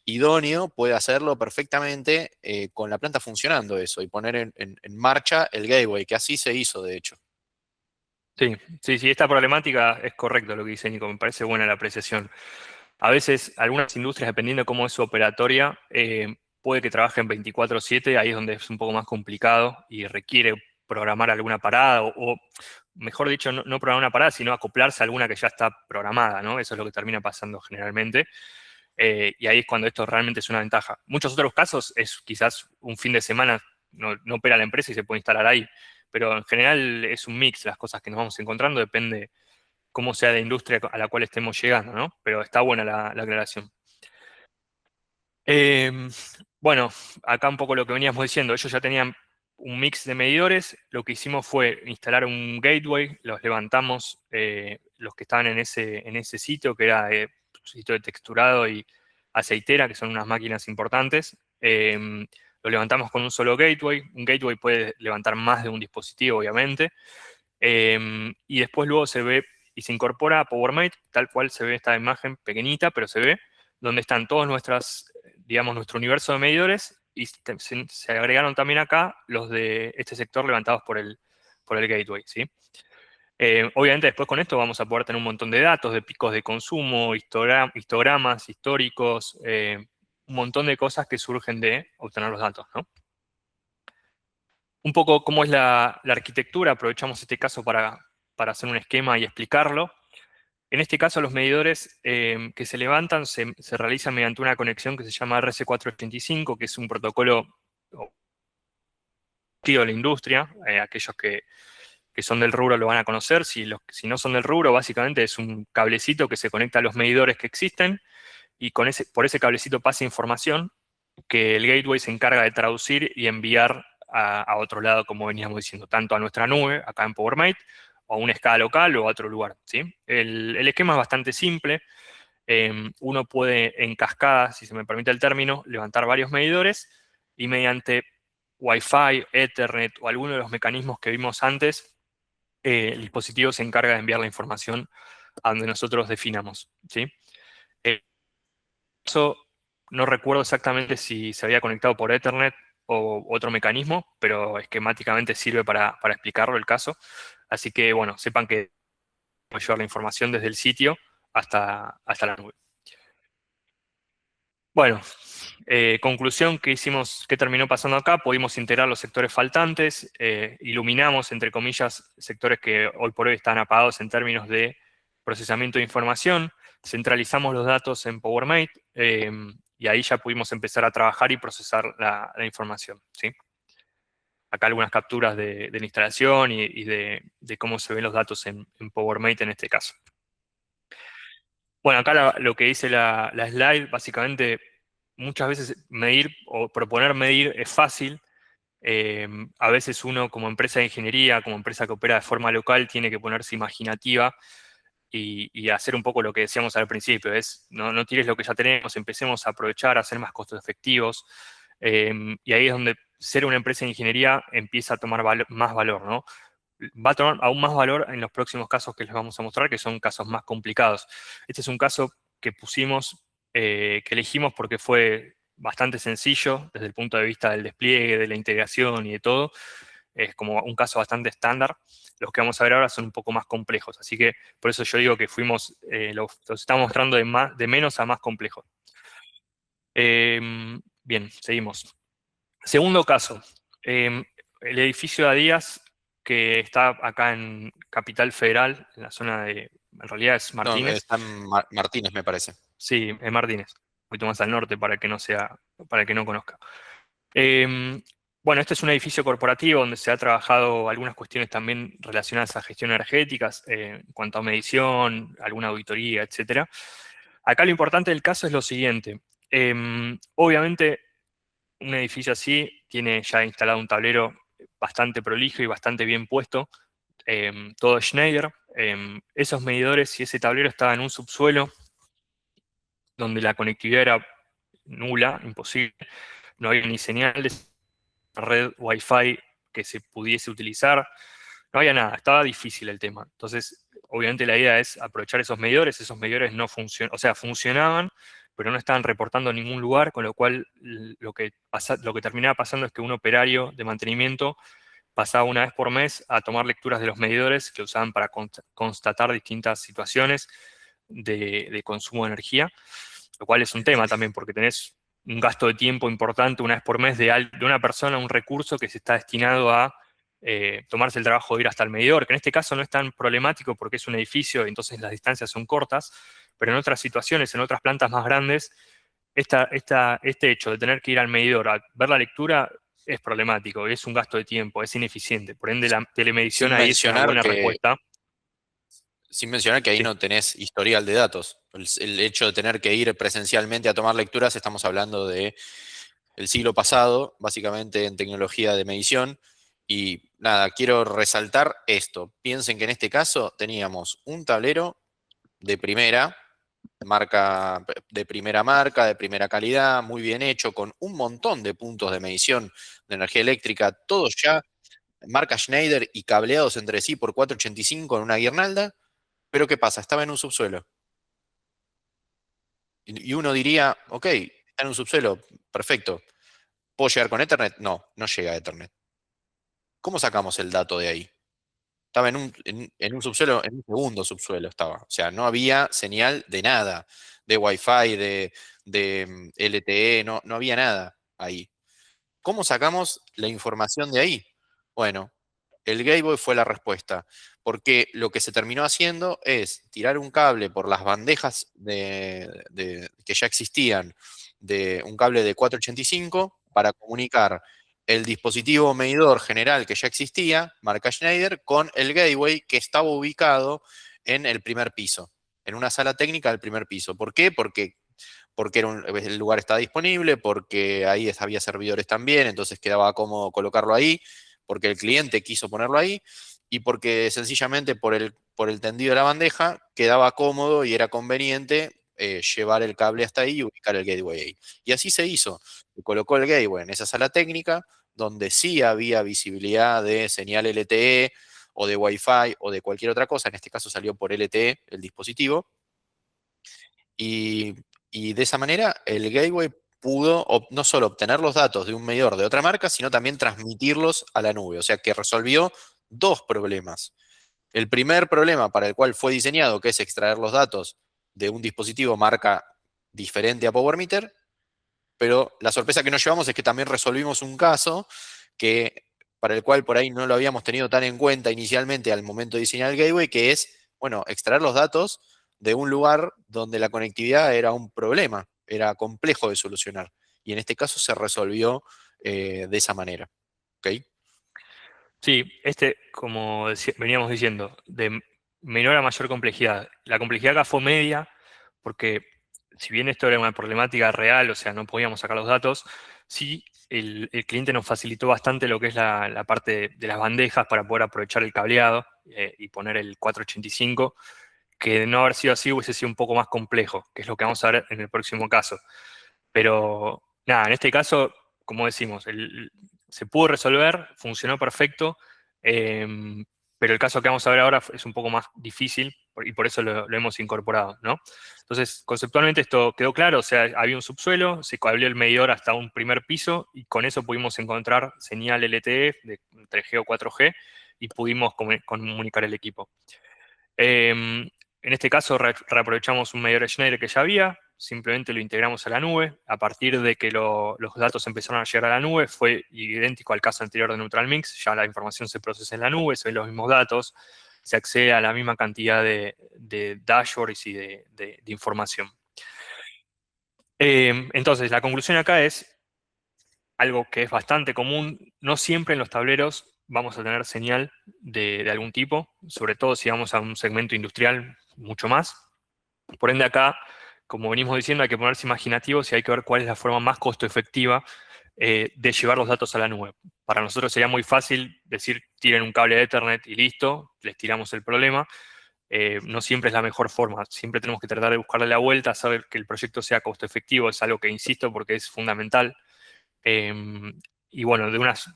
idóneo puede hacerlo perfectamente con la planta funcionando eso, y poner en marcha el gateway, que así se hizo, de hecho. Sí, sí, sí, esta problemática es correcto lo que dice Nico, me parece buena la apreciación. A veces algunas industrias, dependiendo de cómo es su operatoria, puede que trabajen 24/7, ahí es donde es un poco más complicado y requiere programar alguna parada o mejor dicho, no programar una parada, sino acoplarse a alguna que ya está programada, ¿no? Eso es lo que termina pasando generalmente. Y ahí es cuando esto realmente es una ventaja. Muchos otros casos es quizás un fin de semana, no opera la empresa y se puede instalar ahí, pero en general es un mix, las cosas que nos vamos encontrando, depende cómo sea la industria a la cual estemos llegando, ¿no? Pero está buena la aclaración. Eh, bueno, acá un poco lo que veníamos diciendo, ellos ya tenían un mix de medidores, lo que hicimos fue instalar un gateway, los levantamos, los que estaban en ese sitio, que era sitio de texturado y aceitera, que son unas máquinas importantes. Lo levantamos con un solo gateway, un gateway puede levantar más de un dispositivo, obviamente. Y después luego se ve y se incorpora a PowerMate, tal cual se ve esta imagen pequeñita, pero se ve, donde están todos digamos, nuestro universo de medidores, y se agregaron también acá los de este sector levantados por el gateway, ¿sí? Obviamente después con esto vamos a poder tener un montón de datos, de picos de consumo, histogramas históricos, un montón de cosas que surgen de obtener los datos, ¿no? Un poco cómo es la arquitectura, aprovechamos este caso para hacer un esquema y explicarlo. En este caso, los medidores que se levantan se realizan mediante una conexión que se llama RC485, que es un protocolo de la industria. Aquellos que son del rubro lo van a conocer. Si no son del rubro, básicamente es un cablecito que se conecta a los medidores que existen y por ese cablecito pasa información que el gateway se encarga de traducir y enviar a otro lado, como veníamos diciendo, tanto a nuestra nube, acá en PowerMate, o a una escala local o a otro lugar, ¿sí? El esquema es bastante simple. Uno puede, en cascada, si se me permite el término, levantar varios medidores y mediante Wi-Fi, Ethernet o alguno de los mecanismos que vimos antes, el dispositivo se encarga de enviar la información a donde nosotros definamos, ¿sí? Eso no recuerdo exactamente si se había conectado por Ethernet o otro mecanismo, pero esquemáticamente sirve para explicarlo el caso. Así que, bueno, sepan que podemos llevar la información desde el sitio hasta la nube. Bueno, conclusión que hicimos, que terminó pasando acá, pudimos integrar los sectores faltantes, iluminamos, entre comillas, sectores que hoy por hoy están apagados en términos de procesamiento de información, centralizamos los datos en PowerMate, y ahí ya pudimos empezar a trabajar y procesar la información, ¿sí? Acá algunas capturas de la instalación y de cómo se ven los datos en PowerMate en este caso. Bueno, acá lo que dice la slide, básicamente, muchas veces medir o proponer medir es fácil. A veces uno como empresa de ingeniería, como empresa que opera de forma local, tiene que ponerse imaginativa y hacer un poco lo que decíamos al principio, es no tires lo que ya tenemos, empecemos a aprovechar, a ser más costos efectivos. Y ahí es donde ser una empresa de ingeniería empieza a tomar más valor, ¿no? Va a tomar aún más valor en los próximos casos que les vamos a mostrar, que son casos más complicados. Este es un caso que pusimos, que elegimos porque fue bastante sencillo desde el punto de vista del despliegue, de la integración y de todo. es como un caso bastante estándar. Los que vamos a ver ahora son un poco más complejos, así que por eso yo digo que los estamos mostrando de menos a más complejos. Bien, seguimos. Segundo caso, el edificio de Adías, que está acá en Capital Federal, en la zona de, en realidad es No, Martínez. está en Martínez, me parece. Sí, en Martínez, un poquito más al norte para que no para el que no conozca. Bueno, este es un edificio corporativo donde se ha trabajado algunas cuestiones también relacionadas a gestión energéticas, en cuanto a medición, alguna auditoría, etcétera. Acá lo importante del caso es lo siguiente. Obviamente, un edificio así tiene ya instalado un tablero bastante prolijo y bastante bien puesto, todo Schneider. Esos medidores y ese tablero estaban en un subsuelo donde la conectividad era nula, imposible. No había ni señal de red Wi-Fi que se pudiese utilizar. No había nada, estaba difícil el tema. Entonces, obviamente la idea es aprovechar esos medidores no funcionaban, o sea, funcionaban, pero no estaban reportando en ningún lugar, con lo cual lo que terminaba pasando es que un operario de mantenimiento pasaba una vez por mes a tomar lecturas de los medidores que usaban para constatar distintas situaciones de consumo de energía, lo cual es un tema también, porque tenés un gasto de tiempo importante una vez por mes de una persona, un recurso que se está destinado a tomarse el trabajo de ir hasta el medidor, que en este caso no es tan problemático porque es un edificio y entonces las distancias son cortas, pero en otras situaciones, en otras plantas más grandes, este hecho de tener que ir al medidor a ver la lectura es problemático, es un gasto de tiempo, es ineficiente. Por ende, la telemedición Sin ahí es una mencionar buena que, respuesta. sin mencionar que ahí Sí, no tenés historial de datos. El hecho de tener que ir presencialmente a tomar lecturas, estamos hablando de el siglo pasado, básicamente en tecnología de medición. Y nada, quiero resaltar esto. Piensen que en este caso teníamos un tablero de primera marca, de primera calidad, muy bien hecho, con un montón de puntos de medición de energía eléctrica, todos ya marca Schneider y cableados entre sí por 485 en una guirnalda. Pero ¿qué pasa? Estaba en un subsuelo. Y uno diría, ok, está en un subsuelo, perfecto. ¿Puedo llegar con Ethernet? No, no llega a Ethernet. ¿Cómo sacamos el dato de ahí? Estaba en un subsuelo, en un segundo subsuelo estaba. O sea, no había señal de nada, de Wi-Fi, de LTE, no había nada ahí. ¿Cómo sacamos la información de ahí? Bueno, el Gateway fue la respuesta, porque lo que se terminó haciendo es tirar un cable por las bandejas que ya existían, de un cable de 485 para comunicar el dispositivo medidor general que ya existía, marca Schneider, con el Gateway que estaba ubicado en el primer piso, en una sala técnica del primer piso. ¿Por qué? Porque el lugar estaba disponible, porque ahí había servidores también, entonces quedaba cómodo colocarlo ahí, porque el cliente quiso ponerlo ahí, y porque sencillamente por el tendido de la bandeja quedaba cómodo y era conveniente llevar el cable hasta ahí y ubicar el gateway ahí. Y así se hizo. Se colocó el gateway en esa sala técnica, donde sí había visibilidad de señal LTE o de Wi-Fi o de cualquier otra cosa. En este caso salió por LTE el dispositivo. Y, y de esa manera el gateway pudo no solo obtener los datos de un medidor de otra marca, sino también transmitirlos a la nube. O sea que resolvió dos problemas. El primer problema para el cual fue diseñado, que es extraer los datos de un dispositivo marca diferente a PowerMeter, pero la sorpresa que nos llevamos es que también resolvimos un caso para el cual por ahí no lo habíamos tenido tan en cuenta inicialmente al momento de diseñar el gateway, que es, bueno, extraer los datos de un lugar donde la conectividad era un problema, era complejo de solucionar. Y en este caso se resolvió de esa manera. ¿Ok? sí, como veníamos diciendo, de menor a mayor complejidad. La complejidad acá fue media, porque si bien esto era una problemática real, o sea, no podíamos sacar los datos, sí el cliente nos facilitó bastante lo que es la parte de las bandejas para poder aprovechar el cableado y poner el 485, que de no haber sido así hubiese sido un poco más complejo, que es lo que vamos a ver en el próximo caso. Pero nada, en este caso, como decimos, se pudo resolver, funcionó perfecto, pero el caso que vamos a ver ahora es un poco más difícil y por eso lo hemos incorporado, ¿no? Entonces, conceptualmente esto quedó claro, o sea, había un subsuelo, se cableó el medidor hasta un primer piso, y con eso pudimos encontrar señal LTE de 3G o 4G, y pudimos comunicar el equipo. En este caso reaprovechamos un medidor Schneider que ya había, simplemente lo integramos a la nube. A partir de que los datos empezaron a llegar a la nube, fue idéntico al caso anterior de Neutral Mix, ya la información se procesa en la nube, se ven los mismos datos, se accede a la misma cantidad de dashboards y de información. Entonces, la conclusión acá es algo que es bastante común. No siempre en los tableros vamos a tener señal de algún tipo, sobre todo si vamos a un segmento industrial mucho más. Por ende acá, como venimos diciendo, hay que ponerse imaginativos y hay que ver cuál es la forma más costo efectiva de llevar los datos a la nube. Para nosotros sería muy fácil decir, tiren un cable de Ethernet y listo, les tiramos el problema. No siempre es la mejor forma, siempre tenemos que tratar de buscarle la vuelta, saber que el proyecto sea costo efectivo, es algo que insisto porque es fundamental. Y bueno,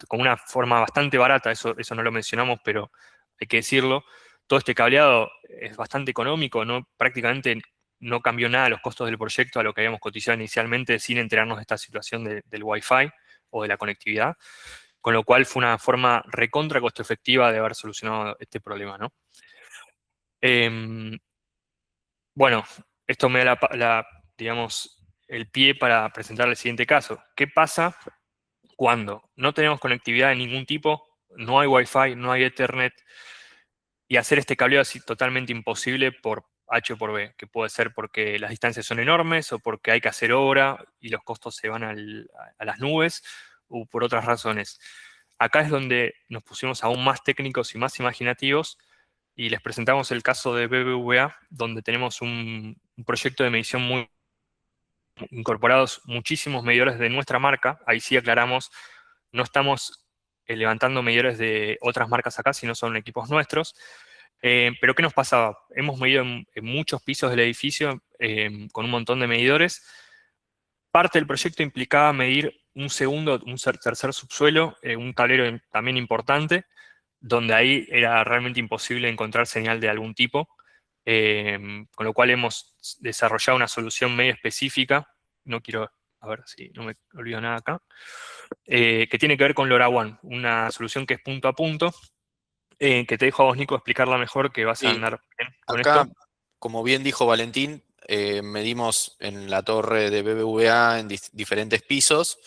con una forma bastante barata, eso no lo mencionamos, pero hay que decirlo, todo este cableado es bastante económico, prácticamente no cambió nada los costos del proyecto a lo que habíamos cotizado inicialmente sin enterarnos de esta situación del Wi-Fi o de la conectividad, con lo cual fue una forma recontra costo efectiva de haber solucionado este problema, ¿no? Bueno, esto me da digamos, el pie para presentar el siguiente caso. ¿Qué pasa cuando no tenemos conectividad de ningún tipo, no hay Wi-Fi, no hay Ethernet, y hacer este cableo así totalmente imposible por H o por B, que puede ser porque las distancias son enormes o porque hay que hacer obra y los costos se van a las nubes, o por otras razones? Acá es donde nos pusimos aún más técnicos y más imaginativos y les presentamos el caso de BBVA, donde tenemos un proyecto de medición muy incorporados muchísimos medidores de nuestra marca. Ahí sí aclaramos, no estamos levantando medidores de otras marcas acá, sino son equipos nuestros. Pero ¿qué nos pasaba? Hemos medido en muchos pisos del edificio con un montón de medidores. Parte del proyecto implicaba medir un tercer subsuelo, un tablero también importante, donde ahí era realmente imposible encontrar señal de algún tipo. Con lo cual hemos desarrollado una solución medio específica, no quiero, a ver si no me olvido nada acá, que tiene que ver con LoRaWAN, una solución que es punto a punto, que te dejo a vos, Nico, explicarla mejor, que vas a Sí, andar bien con acá, esto. como bien dijo Valentín, medimos en la torre de BBVA en diferentes pisos,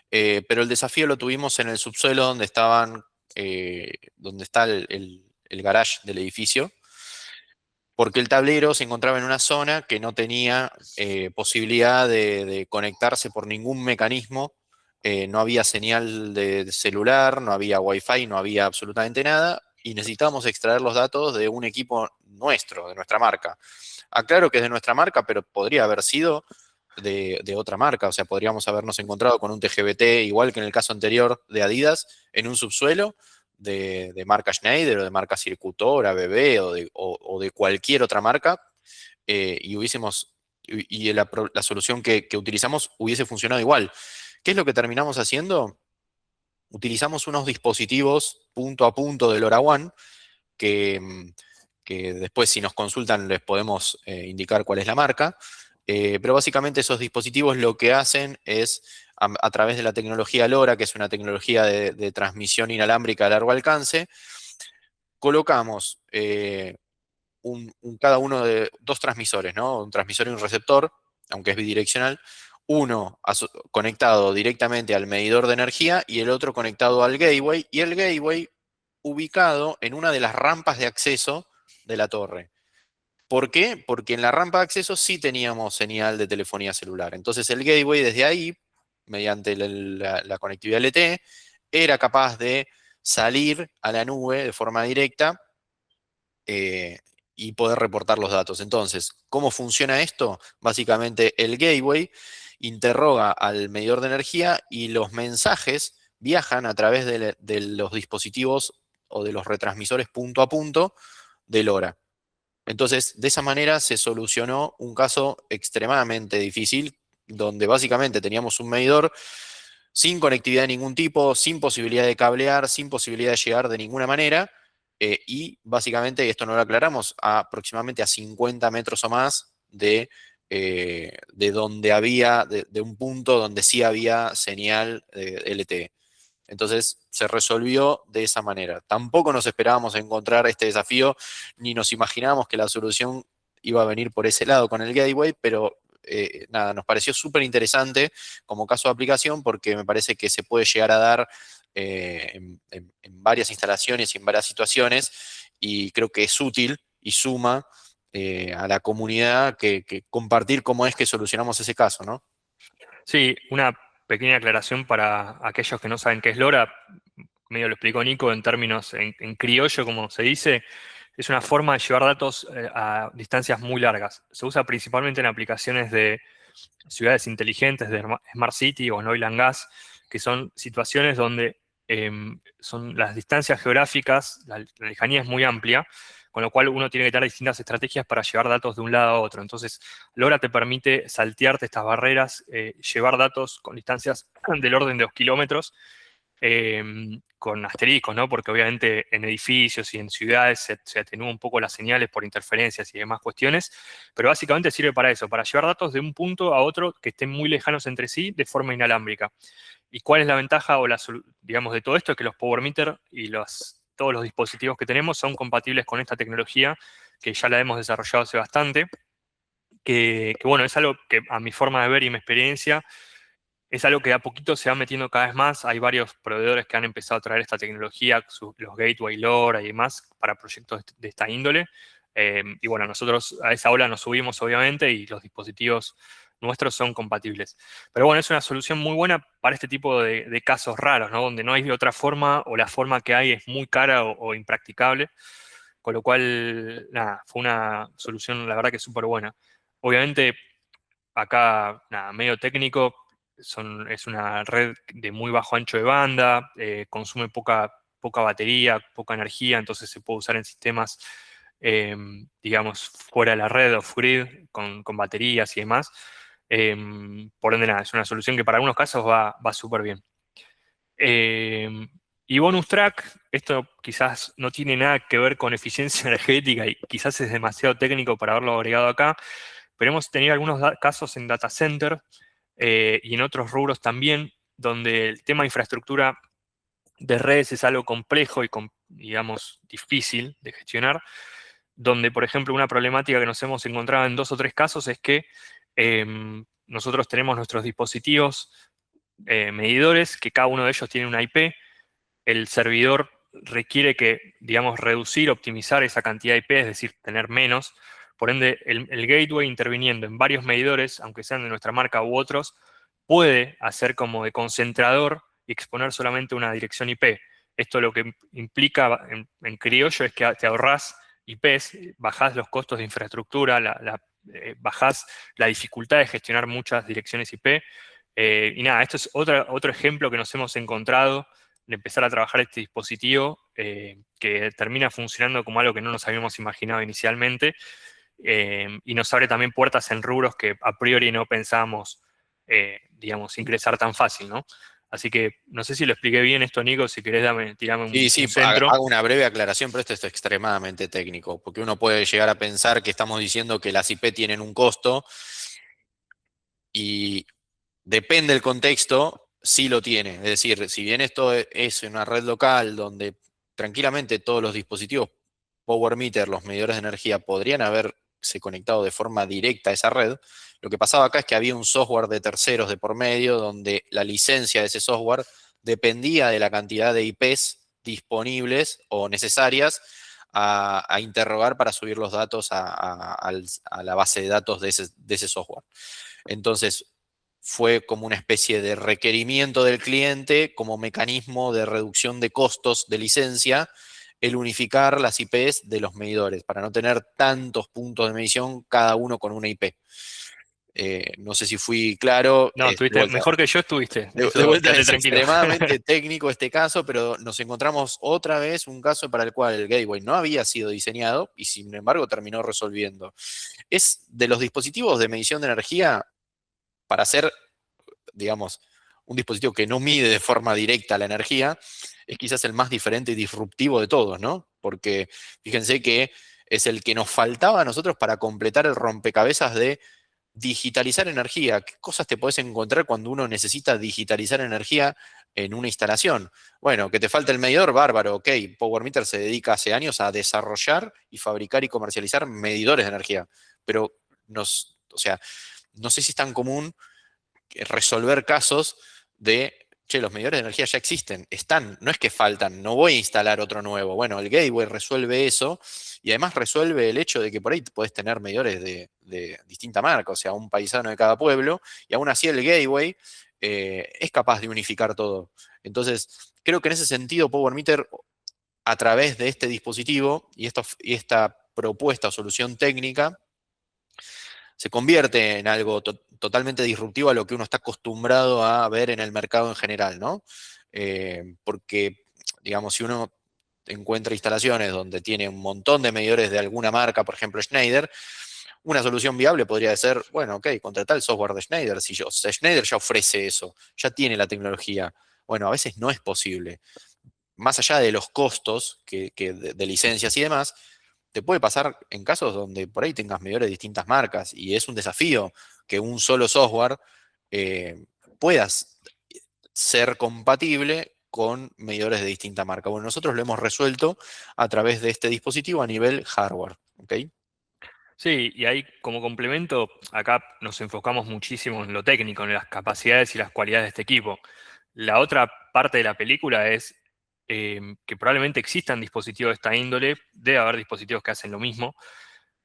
pero el desafío lo tuvimos en el subsuelo donde está el garage del edificio, porque el tablero se encontraba en una zona que no tenía posibilidad de conectarse por ningún mecanismo. No había señal de celular, no había wifi, no había absolutamente nada, y necesitábamos extraer los datos de un equipo nuestro, de nuestra marca. Aclaro que es de nuestra marca, pero podría haber sido de otra marca. O sea, podríamos habernos encontrado con un TGBT, igual que en el caso anterior de Adidas, en un subsuelo de marca Schneider o de marca Circutor, BB o de cualquier otra marca, y la solución que utilizamos hubiese funcionado igual. ¿Qué es lo que terminamos haciendo? Utilizamos unos dispositivos punto a punto de LoRaWAN que después si nos consultan les podemos indicar cuál es la marca, pero básicamente esos dispositivos lo que hacen es, a través de la tecnología LoRa, que es una tecnología de transmisión inalámbrica a largo alcance, colocamos cada uno de dos transmisores, ¿no? Un transmisor y un receptor, aunque es bidireccional, uno conectado directamente al medidor de energía y el otro conectado al gateway, y el gateway ubicado en una de las rampas de acceso de la torre. ¿Por qué? Porque en la rampa de acceso sí teníamos señal de telefonía celular. Entonces el gateway desde ahí, mediante la conectividad LTE, era capaz de salir a la nube de forma directa y poder reportar los datos. Entonces, ¿cómo funciona esto? Básicamente el gateway interroga al medidor de energía y los mensajes viajan a través de los dispositivos o de los retransmisores punto a punto de LoRa. Entonces, de esa manera se solucionó un caso extremadamente difícil, donde básicamente teníamos un medidor sin conectividad de ningún tipo, sin posibilidad de cablear, sin posibilidad de llegar de ninguna manera, y básicamente, esto no lo aclaramos, aproximadamente a 50 metros o más de donde había, de un punto donde sí había señal de LTE. Entonces se resolvió de esa manera. Tampoco nos esperábamos encontrar este desafío, ni nos imaginábamos que la solución iba a venir por ese lado con el gateway, pero nada, nos pareció súper interesante como caso de aplicación porque me parece que se puede llegar a dar en varias instalaciones y en varias situaciones, y creo que es útil y suma a la comunidad que compartir cómo es que solucionamos ese caso, ¿no? Sí, una pequeña aclaración para aquellos que no saben qué es LoRa, medio lo explicó Nico en términos en criollo, como se dice, es una forma de llevar datos a distancias muy largas. Se usa principalmente en aplicaciones de ciudades inteligentes, de Smart City o en Oil and Gas, que son situaciones donde son las distancias geográficas, la lejanía es muy amplia, con lo cual uno tiene que tener distintas estrategias para llevar datos de un lado a otro. Entonces, LoRa te permite saltearte estas barreras, llevar datos con distancias del orden de 2 kilómetros, con asteriscos, ¿no? Porque obviamente en edificios y en ciudades se atenúan un poco las señales por interferencias y demás cuestiones, pero básicamente sirve para eso, para llevar datos de un punto a otro que estén muy lejanos entre sí de forma inalámbrica. ¿Y cuál es la ventaja o digamos, de todo esto? Es que los Power Meter y todos los dispositivos que tenemos son compatibles con esta tecnología, que ya la hemos desarrollado hace bastante, que bueno, es algo que a mi forma de ver y mi experiencia es algo que a poquito se va metiendo cada vez más. Hay varios proveedores que han empezado a traer esta tecnología, los Gateway LoRa y demás, para proyectos de esta índole. Y bueno, nosotros a esa ola nos subimos, obviamente, y los dispositivos nuestros son compatibles. Pero bueno, es una solución muy buena para este tipo de casos raros, ¿no? Donde no hay otra forma o la forma que hay es muy cara o impracticable. Con lo cual, nada, fue una solución, la verdad que súper buena. Obviamente, acá, nada, medio técnico, es una red de muy bajo ancho de banda, consume poca batería, poca energía, entonces se puede usar en sistemas, digamos, fuera de la red, off-grid, con baterías y demás. Por ende, nada, es una solución que para algunos casos va súper bien. Y bonus track, esto quizás no tiene nada que ver con eficiencia energética y quizás es demasiado técnico para haberlo agregado acá, pero hemos tenido algunos casos en data center y en otros rubros también, donde el tema de infraestructura de redes es algo complejo y, digamos, difícil de gestionar, donde, por ejemplo, una problemática que nos hemos encontrado en 2 o 3 casos es que nosotros tenemos nuestros dispositivos medidores, que cada uno de ellos tiene una IP, el servidor requiere que, digamos, reducir, optimizar esa cantidad de IP, es decir, tener menos. Por ende, el gateway interviniendo en varios medidores, aunque sean de nuestra marca u otros, puede hacer como de concentrador y exponer solamente una dirección IP. Esto lo que implica en criollo es que te ahorrás IPs, bajás los costos de infraestructura, bajás la dificultad de gestionar muchas direcciones IP. Y nada, esto es otro ejemplo que nos hemos encontrado de empezar a trabajar este dispositivo que termina funcionando como algo que no nos habíamos imaginado inicialmente, y nos abre también puertas en rubros que a priori no pensábamos, digamos, ingresar tan fácil, ¿no? Así que no sé si lo expliqué bien esto, Nico, si querés tirame Sí, sí, un centro. hago una breve aclaración, pero esto es extremadamente técnico, porque uno puede llegar a pensar que estamos diciendo que las IP tienen un costo y depende del contexto, sí lo tiene. Es decir, si bien esto es una red local donde tranquilamente todos los dispositivos Power Meter, los medidores de energía, podrían haberse conectado de forma directa a esa red, lo que pasaba acá es que había un software de terceros de por medio donde la licencia de ese software dependía de la cantidad de IPs disponibles o necesarias a interrogar para subir los datos a la base de datos de ese software. Entonces, fue como una especie de requerimiento del cliente como mecanismo de reducción de costos de licencia, el unificar las IPs de los medidores para no tener tantos puntos de medición, cada uno con una IP. No sé si fui claro. No, De estuviste vuelta, mejor que yo estuviste. de Eso, vuelta quédate es tranquilo. extremadamente técnico este caso, pero nos encontramos otra vez un caso para el cual el gateway no había sido diseñado y sin embargo terminó resolviendo. Es de los dispositivos de medición de energía para hacer, digamos, un dispositivo que no mide de forma directa la energía, es quizás el más diferente y disruptivo de todos, ¿no? porque fíjense que es el que nos faltaba a nosotros para completar el rompecabezas de digitalizar energía. ¿Qué cosas te podés encontrar cuando uno necesita digitalizar energía en una instalación? Bueno, que te falta el medidor, bárbaro, ok. PowerMeter se dedica hace años a desarrollar y fabricar y comercializar medidores de energía, pero o sea, no sé si es tan común resolver casos de, che, los medidores de energía ya existen, están, no es que faltan, no voy a instalar otro nuevo. Bueno, el gateway resuelve eso y además resuelve el hecho de que por ahí podés tener medidores de distinta marca, o sea, un paisano de cada pueblo, y aún así el gateway es capaz de unificar todo. Entonces, creo que en ese sentido PowerMeter, a través de este dispositivo y esta propuesta o solución técnica, se convierte en algo totalmente disruptivo a lo que uno está acostumbrado a ver en el mercado en general, ¿no? Porque, digamos, si uno encuentra instalaciones donde tiene un montón de medidores de alguna marca, por ejemplo Schneider, una solución viable podría ser, bueno, ok, contratar el software de Schneider. Si Schneider ya ofrece eso, ya tiene la tecnología. Bueno, a veces no es posible. Más allá de los costos de licencias y demás, te puede pasar en casos donde por ahí tengas medidores de distintas marcas y es un desafío que un solo software eh, puedas ser compatible con medidores de distinta marca. Bueno, nosotros lo hemos resuelto a través de este dispositivo a nivel hardware. ¿Ok? Sí, y ahí como complemento, acá nos enfocamos muchísimo en lo técnico, en las capacidades y las cualidades de este equipo. La otra parte de la película es que probablemente existan dispositivos de esta índole, debe haber dispositivos que hacen lo mismo.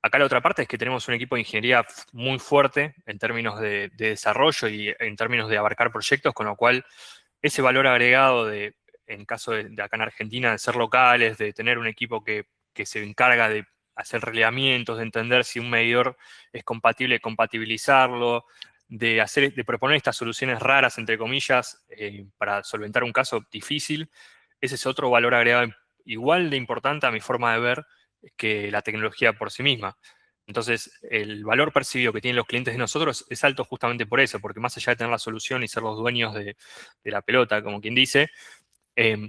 Acá la otra parte es que tenemos un equipo de ingeniería muy fuerte en términos de desarrollo y en términos de abarcar proyectos, con lo cual ese valor agregado en caso de acá en Argentina, de ser locales, de tener un equipo que se encarga de hacer relevamientos, de entender si un medidor es compatible, compatibilizarlo, de proponer estas soluciones raras, entre comillas, para solventar un caso difícil. Ese es otro valor agregado igual de importante a mi forma de ver que la tecnología por sí misma. Entonces, el valor percibido que tienen los clientes de nosotros es alto justamente por eso, porque más allá de tener la solución y ser los dueños de la pelota, como quien dice,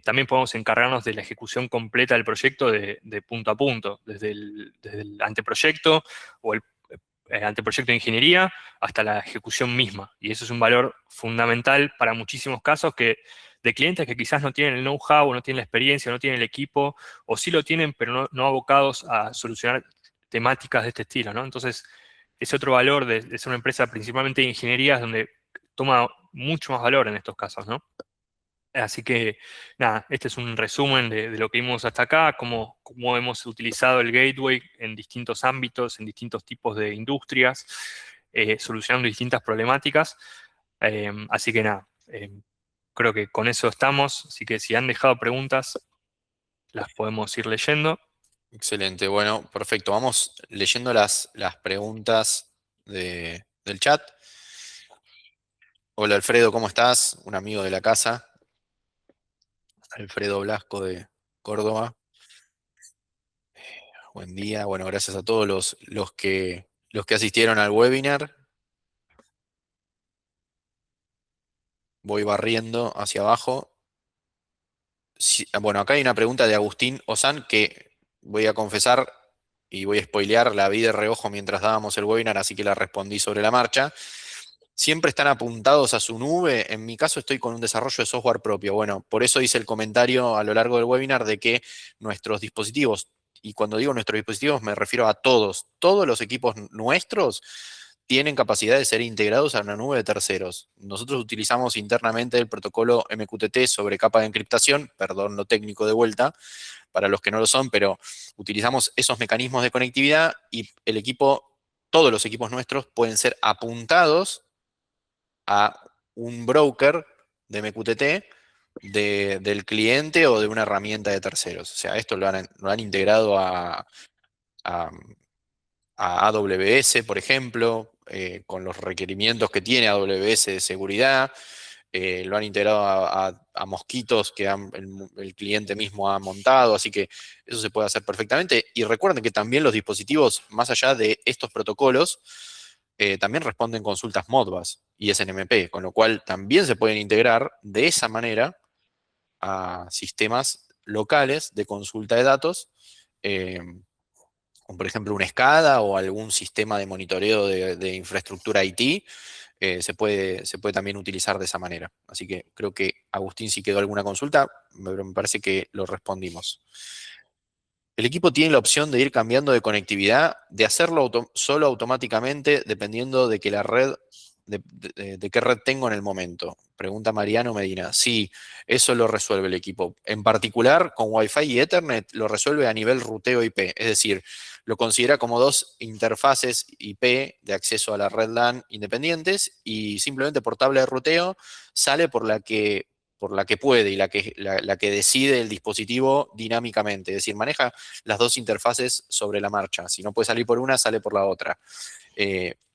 también podemos encargarnos de la ejecución completa del proyecto de punto a punto, desde el anteproyecto o el anteproyecto de ingeniería hasta la ejecución misma. Y eso es un valor fundamental para muchísimos casos de clientes que quizás no tienen el know-how, no tienen la experiencia, no tienen el equipo, o sí lo tienen, pero no abocados a solucionar temáticas de este estilo, ¿no? Entonces, ese otro valor de ser una empresa principalmente de ingeniería es donde toma mucho más valor en estos casos, ¿no? Así que, nada, este es un resumen de lo que vimos hasta acá, cómo hemos utilizado el gateway en distintos ámbitos, en distintos tipos de industrias, solucionando distintas problemáticas. Así que nada, creo que con eso estamos. Así que si han dejado preguntas, las podemos ir leyendo. Excelente, bueno, perfecto. Vamos leyendo las preguntas del chat. Hola Alfredo, ¿cómo estás? Un amigo de la casa, Alfredo Blasco de Córdoba. Buen día, bueno, gracias a todos los que asistieron al webinar. Voy barriendo hacia abajo. Bueno, acá hay una pregunta de Agustín Ozán que voy a confesar y voy a spoilear, la vi de reojo mientras dábamos el webinar, así que la respondí sobre la marcha. Siempre están apuntados a su nube. En mi caso estoy con un desarrollo de software propio. Bueno, por eso hice el comentario a lo largo del webinar de que nuestros dispositivos, y cuando digo nuestros dispositivos me refiero a todos los equipos nuestros tienen capacidad de ser integrados a una nube de terceros. Nosotros utilizamos internamente el protocolo MQTT sobre capa de encriptación, perdón lo técnico de vuelta, para los que no lo son, pero utilizamos esos mecanismos de conectividad y todos los equipos nuestros pueden ser apuntados a un broker de MQTT del cliente o de una herramienta de terceros. O sea, esto lo han integrado a- a AWS, por ejemplo, con los requerimientos que tiene AWS de seguridad. Lo han integrado a mosquitos que el cliente mismo ha montado, así que eso se puede hacer perfectamente. Y recuerden que también los dispositivos, más allá de estos protocolos, también responden consultas Modbus y SNMP, con lo cual también se pueden integrar de esa manera a sistemas locales de consulta de datos, como por ejemplo una SCADA o algún sistema de monitoreo de infraestructura IT, se puede también utilizar de esa manera. Así que creo que, Agustín, si quedó alguna consulta, pero me parece que lo respondimos. El equipo tiene la opción de ir cambiando de conectividad, de hacerlo solo automáticamente, dependiendo de que la red, de qué red tengo en el momento. Pregunta Mariano Medina. Sí, eso lo resuelve el equipo. En particular, con Wi-Fi y Ethernet, lo resuelve a nivel ruteo IP. Es decir, lo considera como dos interfaces IP de acceso a la red LAN independientes y simplemente por tabla de ruteo sale por la que puede y la que decide el dispositivo dinámicamente. Es decir, maneja las dos interfaces sobre la marcha. Si no puede salir por una, sale por la otra.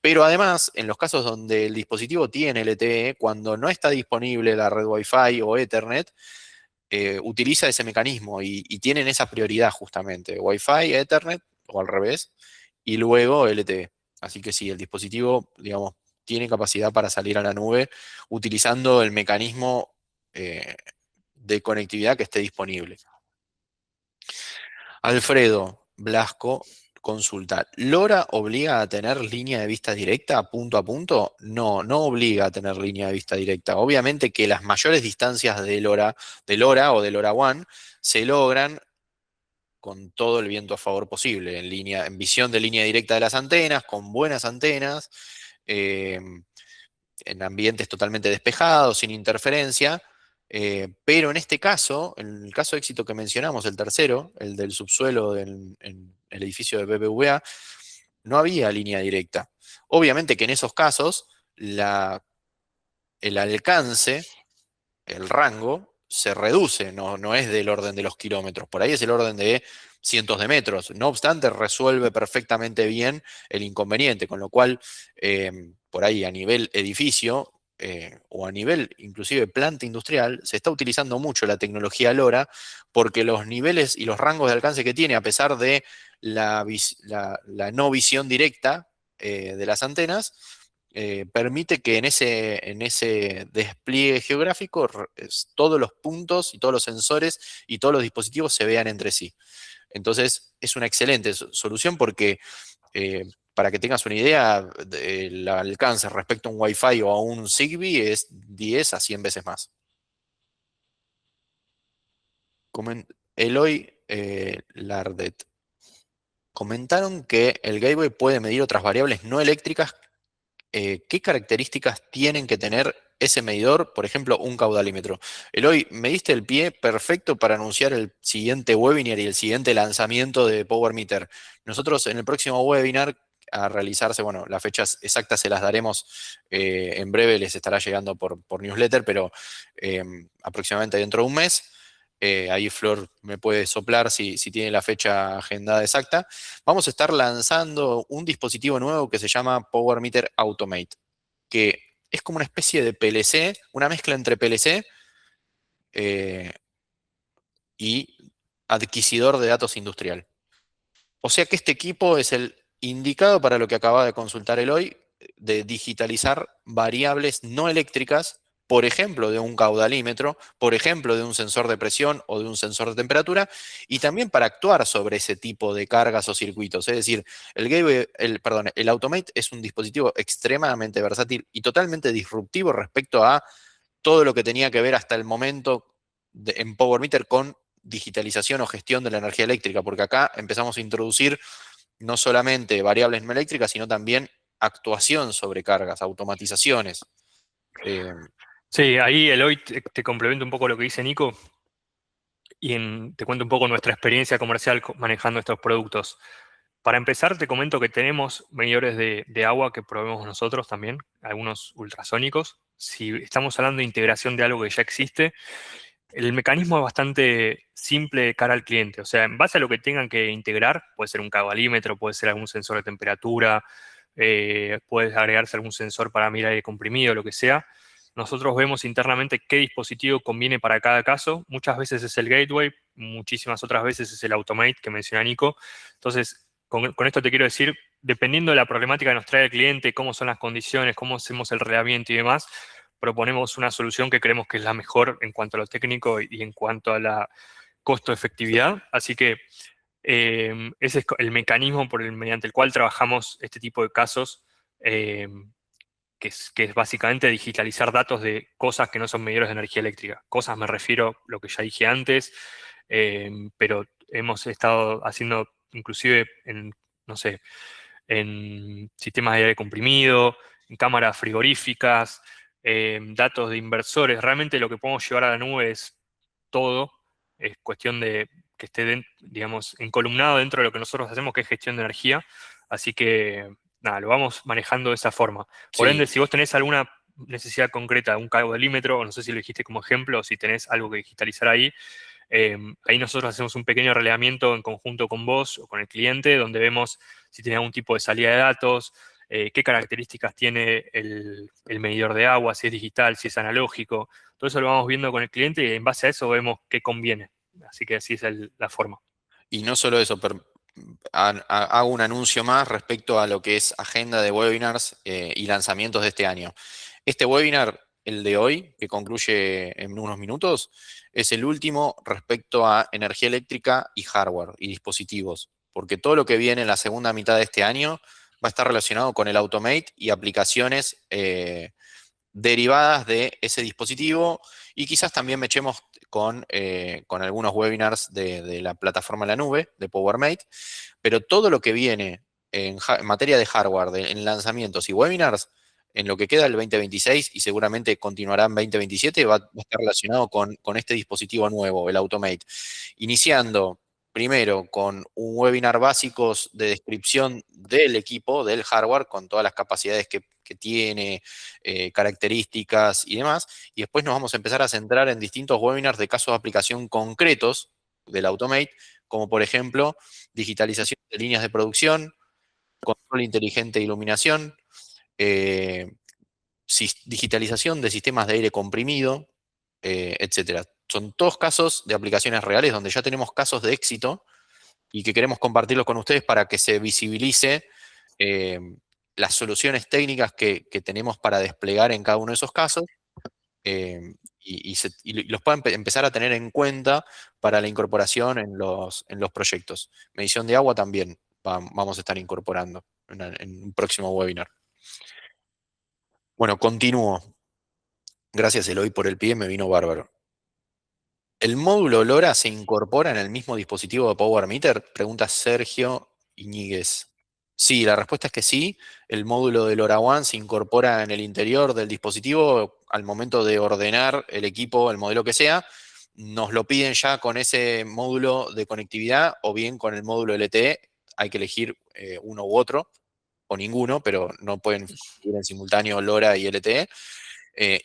Pero además, en los casos donde el dispositivo tiene LTE, cuando no está disponible la red Wi-Fi o Ethernet, utiliza ese mecanismo y tienen esa prioridad justamente. Wi-Fi, Ethernet o al revés, y luego LTE. Así que sí, el dispositivo, digamos, tiene capacidad para salir a la nube utilizando el mecanismo de conectividad que esté disponible. Alfredo Blasco consulta, ¿LoRa obliga a tener línea de vista directa punto a punto? No, no obliga a tener línea de vista directa. Obviamente que las mayores distancias de LoRa o de LoRaWAN se logran con todo el viento a favor posible, en visión de línea directa de las antenas, con buenas antenas, en ambientes totalmente despejados, sin interferencia, pero en este caso, en el caso de éxito que mencionamos, el tercero, el del subsuelo en el edificio de BBVA, no había línea directa. Obviamente que en esos casos el alcance, el rango, se reduce, no es del orden de los kilómetros, por ahí es el orden de cientos de metros. No obstante, resuelve perfectamente bien el inconveniente, con lo cual, por ahí a nivel edificio, o a nivel inclusive planta industrial, se está utilizando mucho la tecnología LoRa, porque los niveles y los rangos de alcance que tiene, a pesar de la no visión directa de las antenas, permite que en ese despliegue geográfico todos los puntos y todos los sensores y todos los dispositivos se vean entre sí. Entonces, es una excelente solución porque, para que tengas una idea, el alcance respecto a un Wi-Fi o a un Zigbee es 10 a 100 veces más. Eloy Lardet. Comentaron que el gateway puede medir otras variables no eléctricas. ¿Qué características tienen que tener ese medidor? Por ejemplo, un caudalímetro. Eloy, me diste el pie perfecto para anunciar el siguiente webinar y el siguiente lanzamiento de PowerMeter. Nosotros en el próximo webinar a realizarse, bueno, las fechas exactas se las daremos en breve, les estará llegando por newsletter, pero aproximadamente dentro de un mes. Ahí Flor me puede soplar si tiene la fecha agendada exacta. Vamos a estar lanzando un dispositivo nuevo que se llama PowerMeter Automate, que es como una especie de PLC, una mezcla entre PLC y adquisidor de datos industrial. O sea que este equipo es el indicado para lo que acaba de consultar Eloy, de digitalizar variables no eléctricas, por ejemplo, de un caudalímetro, por ejemplo, de un sensor de presión o de un sensor de temperatura, y también para actuar sobre ese tipo de cargas o circuitos. Es decir, el Automate es un dispositivo extremadamente versátil y totalmente disruptivo respecto a todo lo que tenía que ver hasta el momento en PowerMeter con digitalización o gestión de la energía eléctrica, porque acá empezamos a introducir no solamente variables no eléctricas, sino también actuación sobre cargas, automatizaciones. Sí, ahí Eloy te complemento un poco lo que dice Nico y te cuento un poco nuestra experiencia comercial manejando estos productos. Para empezar, te comento que tenemos medidores de agua que proveemos nosotros también, algunos ultrasónicos. Si estamos hablando de integración de algo que ya existe, el mecanismo es bastante simple de cara al cliente. O sea, en base a lo que tengan que integrar, puede ser un caudalímetro, puede ser algún sensor de temperatura, puede agregarse algún sensor para mirar aire comprimido, lo que sea. Nosotros vemos internamente qué dispositivo conviene para cada caso. Muchas veces es el gateway, muchísimas otras veces es el automate que menciona Nico. Entonces, con esto te quiero decir, dependiendo de la problemática que nos trae el cliente, cómo son las condiciones, cómo hacemos el relevamiento y demás, proponemos una solución que creemos que es la mejor en cuanto a lo técnico y en cuanto a costo-efectividad. Así que ese es el mecanismo mediante el cual trabajamos este tipo de casos, que es básicamente digitalizar datos de cosas que no son medidores de energía eléctrica. Cosas me refiero a lo que ya dije antes, pero hemos estado haciendo inclusive en, no sé, en sistemas de aire comprimido, en cámaras frigoríficas, datos de inversores. Realmente lo que podemos llevar a la nube es todo. Es cuestión de que esté, digamos, encolumnado dentro de lo que nosotros hacemos, que es gestión de energía. Así que, nada, lo vamos manejando de esa forma. Por Sí, ende, si vos tenés alguna necesidad concreta, un caudalímetro, o no sé si lo dijiste como ejemplo, o si tenés algo que digitalizar ahí, ahí nosotros hacemos un pequeño relevamiento en conjunto con vos o con el cliente, donde vemos si tiene algún tipo de salida de datos, qué características tiene el medidor de agua, si es digital, si es analógico. Todo eso lo vamos viendo con el cliente y en base a eso vemos qué conviene. Así que así es la forma. y no solo eso, hago un anuncio más respecto a lo que es agenda de webinars y lanzamientos de este año. Este webinar, el de hoy, que concluye en unos minutos, es el último respecto a energía eléctrica y hardware y dispositivos, porque todo lo que viene en la segunda mitad de este año va a estar relacionado con el Automate y aplicaciones derivadas de ese dispositivo, y quizás también me echemos con algunos webinars de la plataforma en la nube, de PowerMate, pero todo lo que viene en materia de hardware, en lanzamientos y webinars, en lo que queda el 2026 y seguramente continuará en 2027, va a estar relacionado con este dispositivo nuevo, el Automate. Iniciando primero con un webinar básicos de descripción del equipo, del hardware, con todas las capacidades que tiene, características y demás, y después nos vamos a empezar a centrar en distintos webinars de casos de aplicación concretos del Automate, como por ejemplo digitalización de líneas de producción, control inteligente de iluminación, eh, digitalización de sistemas de aire comprimido, etcétera. Son todos casos de aplicaciones reales donde ya tenemos casos de éxito y que queremos compartirlos con ustedes para que se visibilice eh, las soluciones técnicas que tenemos para desplegar en cada uno de esos casos, y los puedan empezar a tener en cuenta para la incorporación en los proyectos. Medición de agua también vamos a estar incorporando en un próximo webinar. Bueno, continúo. Gracias, Eloy, por el pie, me vino bárbaro. ¿El módulo LoRa se incorpora en el mismo dispositivo de Power Meter? Pregunta Sergio Iñiguez. Sí, la respuesta es que sí. El módulo de LoRaWAN se incorpora en el interior del dispositivo al momento de ordenar el equipo, el modelo que sea. Nos lo piden ya con ese módulo de conectividad o bien con el módulo LTE. Hay que elegir uno u otro o ninguno, pero no pueden ir en simultáneo LoRa y LTE.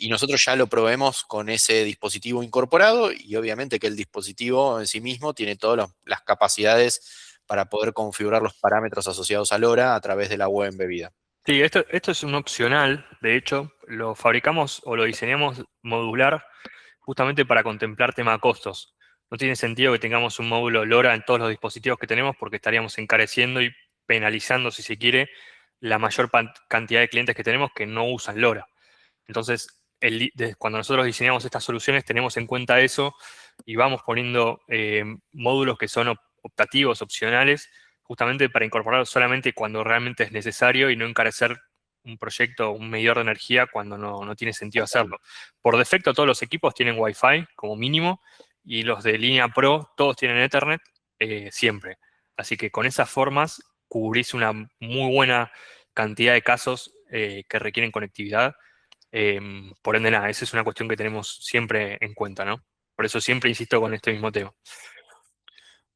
Y nosotros ya lo probemos con ese dispositivo incorporado, y obviamente que el dispositivo en sí mismo tiene todas las capacidades para poder configurar los parámetros asociados a LoRa a través de la web embebida. Sí, esto es un opcional. De hecho, lo fabricamos o lo diseñamos modular justamente para contemplar tema costos. No tiene sentido que tengamos un módulo LoRa en todos los dispositivos que tenemos, porque estaríamos encareciendo y penalizando, si se quiere, la mayor cantidad de clientes que tenemos que no usan LoRa. Entonces, cuando nosotros diseñamos estas soluciones, tenemos en cuenta eso y vamos poniendo módulos que son optativos, opcionales, justamente para incorporarlos solamente cuando realmente es necesario y no encarecer un proyecto, un medidor de energía cuando no tiene sentido hacerlo. Por defecto, todos los equipos tienen Wi-Fi como mínimo, y los de línea Pro, todos tienen Ethernet siempre. Así que con esas formas cubrís una muy buena cantidad de casos que requieren conectividad. Por ende, nada, esa es una cuestión que tenemos siempre en cuenta, ¿no? Por eso siempre insisto con este mismo tema.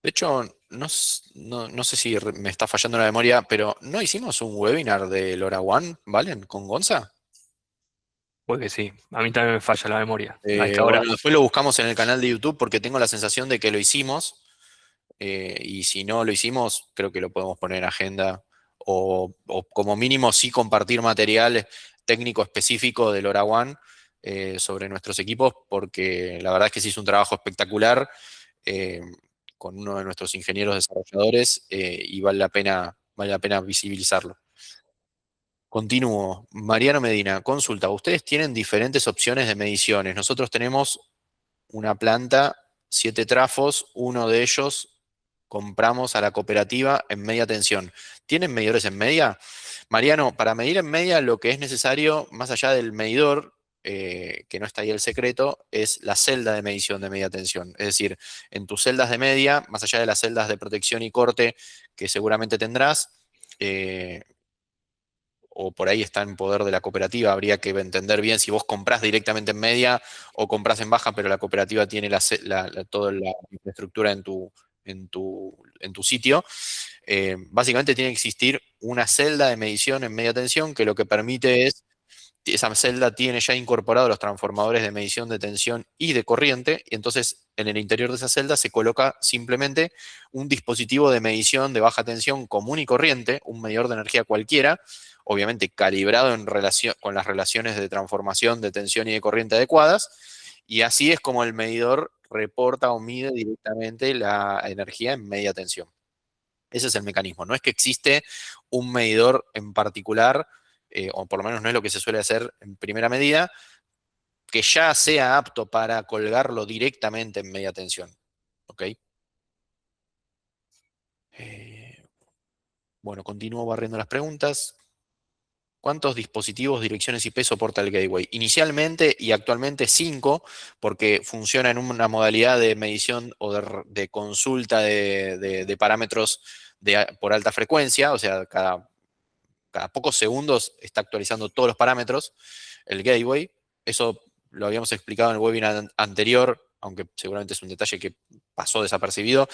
De hecho, no sé si me está fallando la memoria, pero ¿no hicimos un webinar de LoRaWAN, ¿vale? Con Gonza. Porque sí, a mí también me falla la memoria a esta hora. Bueno, después lo buscamos en el canal de YouTube porque tengo la sensación de que lo hicimos. Y si no lo hicimos, creo que lo podemos poner en agenda, o como mínimo sí compartir material técnico específico de LoRaWAN sobre nuestros equipos, porque la verdad es que se hizo un trabajo espectacular eh, con uno de nuestros ingenieros desarrolladores, y vale la pena visibilizarlo. Continúo. Mariano Medina, consulta. Ustedes tienen diferentes opciones de mediciones. Nosotros tenemos una planta 7 trafos, uno de ellos compramos a la cooperativa en media tensión. ¿Tienen medidores en media? Mariano, para medir en media lo que es necesario, más allá del medidor, que no está ahí el secreto, es la celda de medición de media tensión. Es decir, en tus celdas de media, más allá de las celdas de protección y corte que seguramente tendrás, o por ahí está en poder de la cooperativa, habría que entender bien si vos comprás directamente en media o comprás en baja, pero la cooperativa tiene toda la infraestructura en tu sitio. Básicamente tiene que existir una celda de medición en media tensión que lo que permite es, esa celda tiene ya incorporados los transformadores de medición de tensión y de corriente, y entonces en el interior de esa celda se coloca simplemente un dispositivo de medición de baja tensión común y corriente, un medidor de energía cualquiera, obviamente calibrado en relación, con las relaciones de transformación de tensión y de corriente adecuadas, y así es como el medidor reporta o mide directamente la energía en media tensión. Ese es el mecanismo. No es que existe un medidor en particular, o por lo menos no es lo que se suele hacer en primera medida, que ya sea apto para colgarlo directamente en media tensión. ¿Ok? Bueno, continúo barriendo las preguntas. ¿Cuántos dispositivos, direcciones IP soporta el gateway? Inicialmente y actualmente 5, porque funciona en una modalidad de medición o de consulta de parámetros por alta frecuencia, o sea, cada pocos segundos está actualizando todos los parámetros el gateway. Eso lo habíamos explicado en el webinar anterior, aunque seguramente es un detalle que pasó desapercibido.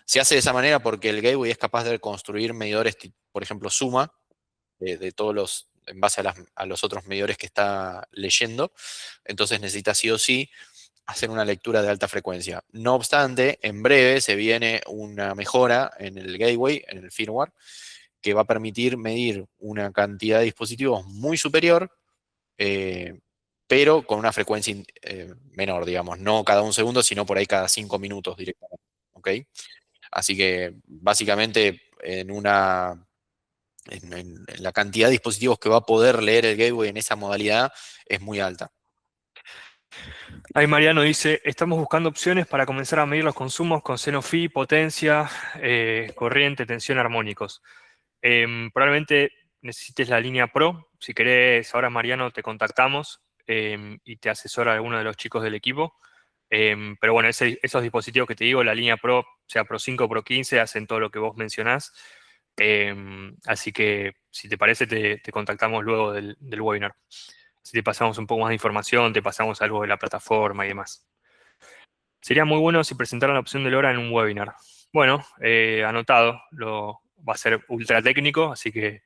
Se hace de esa manera porque el gateway es capaz de construir medidores, por ejemplo, suma, de todos los, en base a los otros medidores que está leyendo. Entonces necesita sí o sí hacer una lectura de alta frecuencia. No obstante, en breve se viene una mejora en el gateway, en el firmware, que va a permitir medir una cantidad de dispositivos muy superior, pero con una frecuencia menor, digamos, no cada un segundo, sino por ahí cada 5 minutos directamente. ¿Ok? Así que básicamente en la cantidad de dispositivos que va a poder leer el gateway en esa modalidad es muy alta. Ahí Mariano dice, estamos buscando opciones para comenzar a medir los consumos con seno phi, potencia, corriente, tensión, armónicos. Probablemente necesites la línea Pro. Si querés, ahora Mariano te contactamos y te asesora alguno de los chicos del equipo. Pero bueno, esos dispositivos que te digo, la línea Pro, sea Pro 5 Pro 15, hacen todo lo que vos mencionás. Así que, si te parece, te contactamos luego del webinar. Si te pasamos un poco más de información, te pasamos algo de la plataforma y demás. Sería muy bueno si presentaran la opción de LoRa en un webinar. Bueno, anotado, va a ser ultra técnico, así que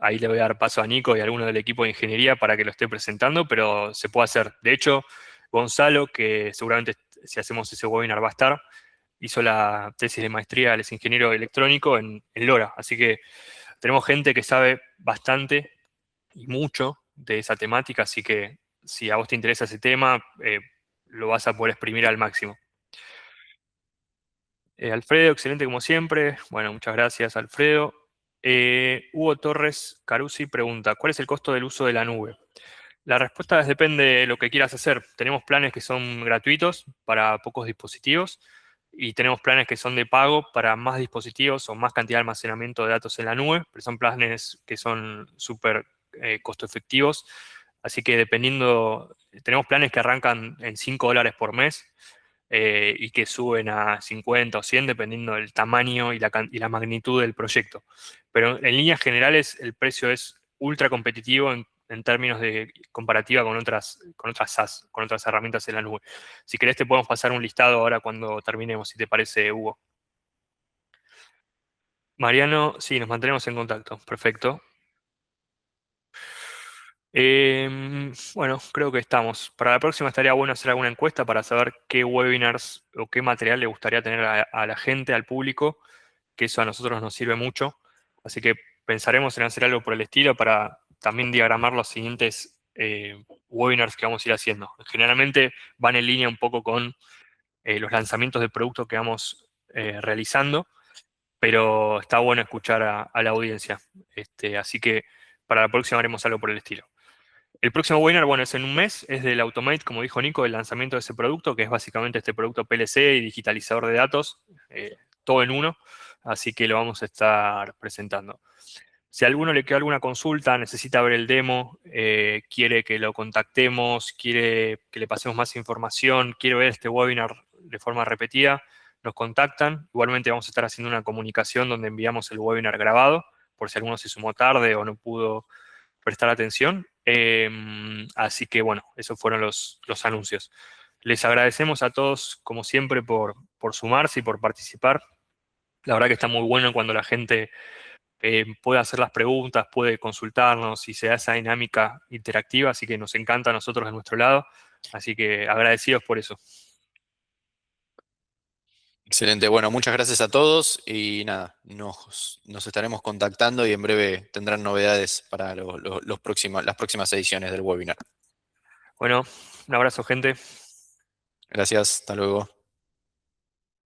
ahí le voy a dar paso a Nico y a alguno del equipo de ingeniería para que lo esté presentando, pero se puede hacer. De hecho, Gonzalo, que seguramente si hacemos ese webinar va a estar, hizo la tesis de maestría, él es ingeniero electrónico en LoRa, así que tenemos gente que sabe bastante y mucho de esa temática, así que si a vos te interesa ese tema, lo vas a poder exprimir al máximo. Alfredo, excelente como siempre. Bueno, muchas gracias, Alfredo. Hugo Torres Carusi pregunta, ¿cuál es el costo del uso de la nube? La respuesta es depende de lo que quieras hacer. Tenemos planes que son gratuitos para pocos dispositivos y tenemos planes que son de pago para más dispositivos o más cantidad de almacenamiento de datos en la nube, pero son planes que son súper costo efectivos. Así que dependiendo, tenemos planes que arrancan en $5 por mes y que suben a 50 o 100 dependiendo del tamaño y la magnitud del proyecto. Pero en líneas generales el precio es ultra competitivo en términos de comparativa con otras SaaS, con otras herramientas en la nube. Si querés te podemos pasar un listado ahora cuando terminemos, si te parece, Hugo. Mariano, sí, nos mantenemos en contacto. Perfecto. Bueno, creo que estamos. Para la próxima estaría bueno hacer alguna encuesta para saber qué webinars o qué material le gustaría tener a la gente, al público, que eso a nosotros nos sirve mucho. Así que pensaremos en hacer algo por el estilo para también diagramar los siguientes webinars que vamos a ir haciendo. Generalmente van en línea un poco con los lanzamientos de productos que vamos realizando, pero está bueno escuchar a la audiencia. Así que para la próxima haremos algo por el estilo. El próximo webinar, bueno, es en un mes, es del Automate, como dijo Nico, el lanzamiento de ese producto, que es básicamente este producto PLC y digitalizador de datos, todo en uno, así que lo vamos a estar presentando. Si a alguno le queda alguna consulta, necesita ver el demo, quiere que lo contactemos, quiere que le pasemos más información, quiere ver este webinar de forma repetida, nos contactan. Igualmente vamos a estar haciendo una comunicación donde enviamos el webinar grabado, por si alguno se sumó tarde o no pudo prestar atención. Así que bueno, esos fueron los anuncios. Les agradecemos a todos, como siempre, por sumarse y por participar. La verdad que está muy bueno cuando la gente puede hacer las preguntas, puede consultarnos y se da esa dinámica interactiva, así que nos encanta a nosotros de nuestro lado. Así que agradecidos por eso. Excelente, bueno, muchas gracias a todos y nada, nos estaremos contactando y en breve tendrán novedades para las próximas ediciones del webinar. Bueno, un abrazo, gente. Gracias, hasta luego.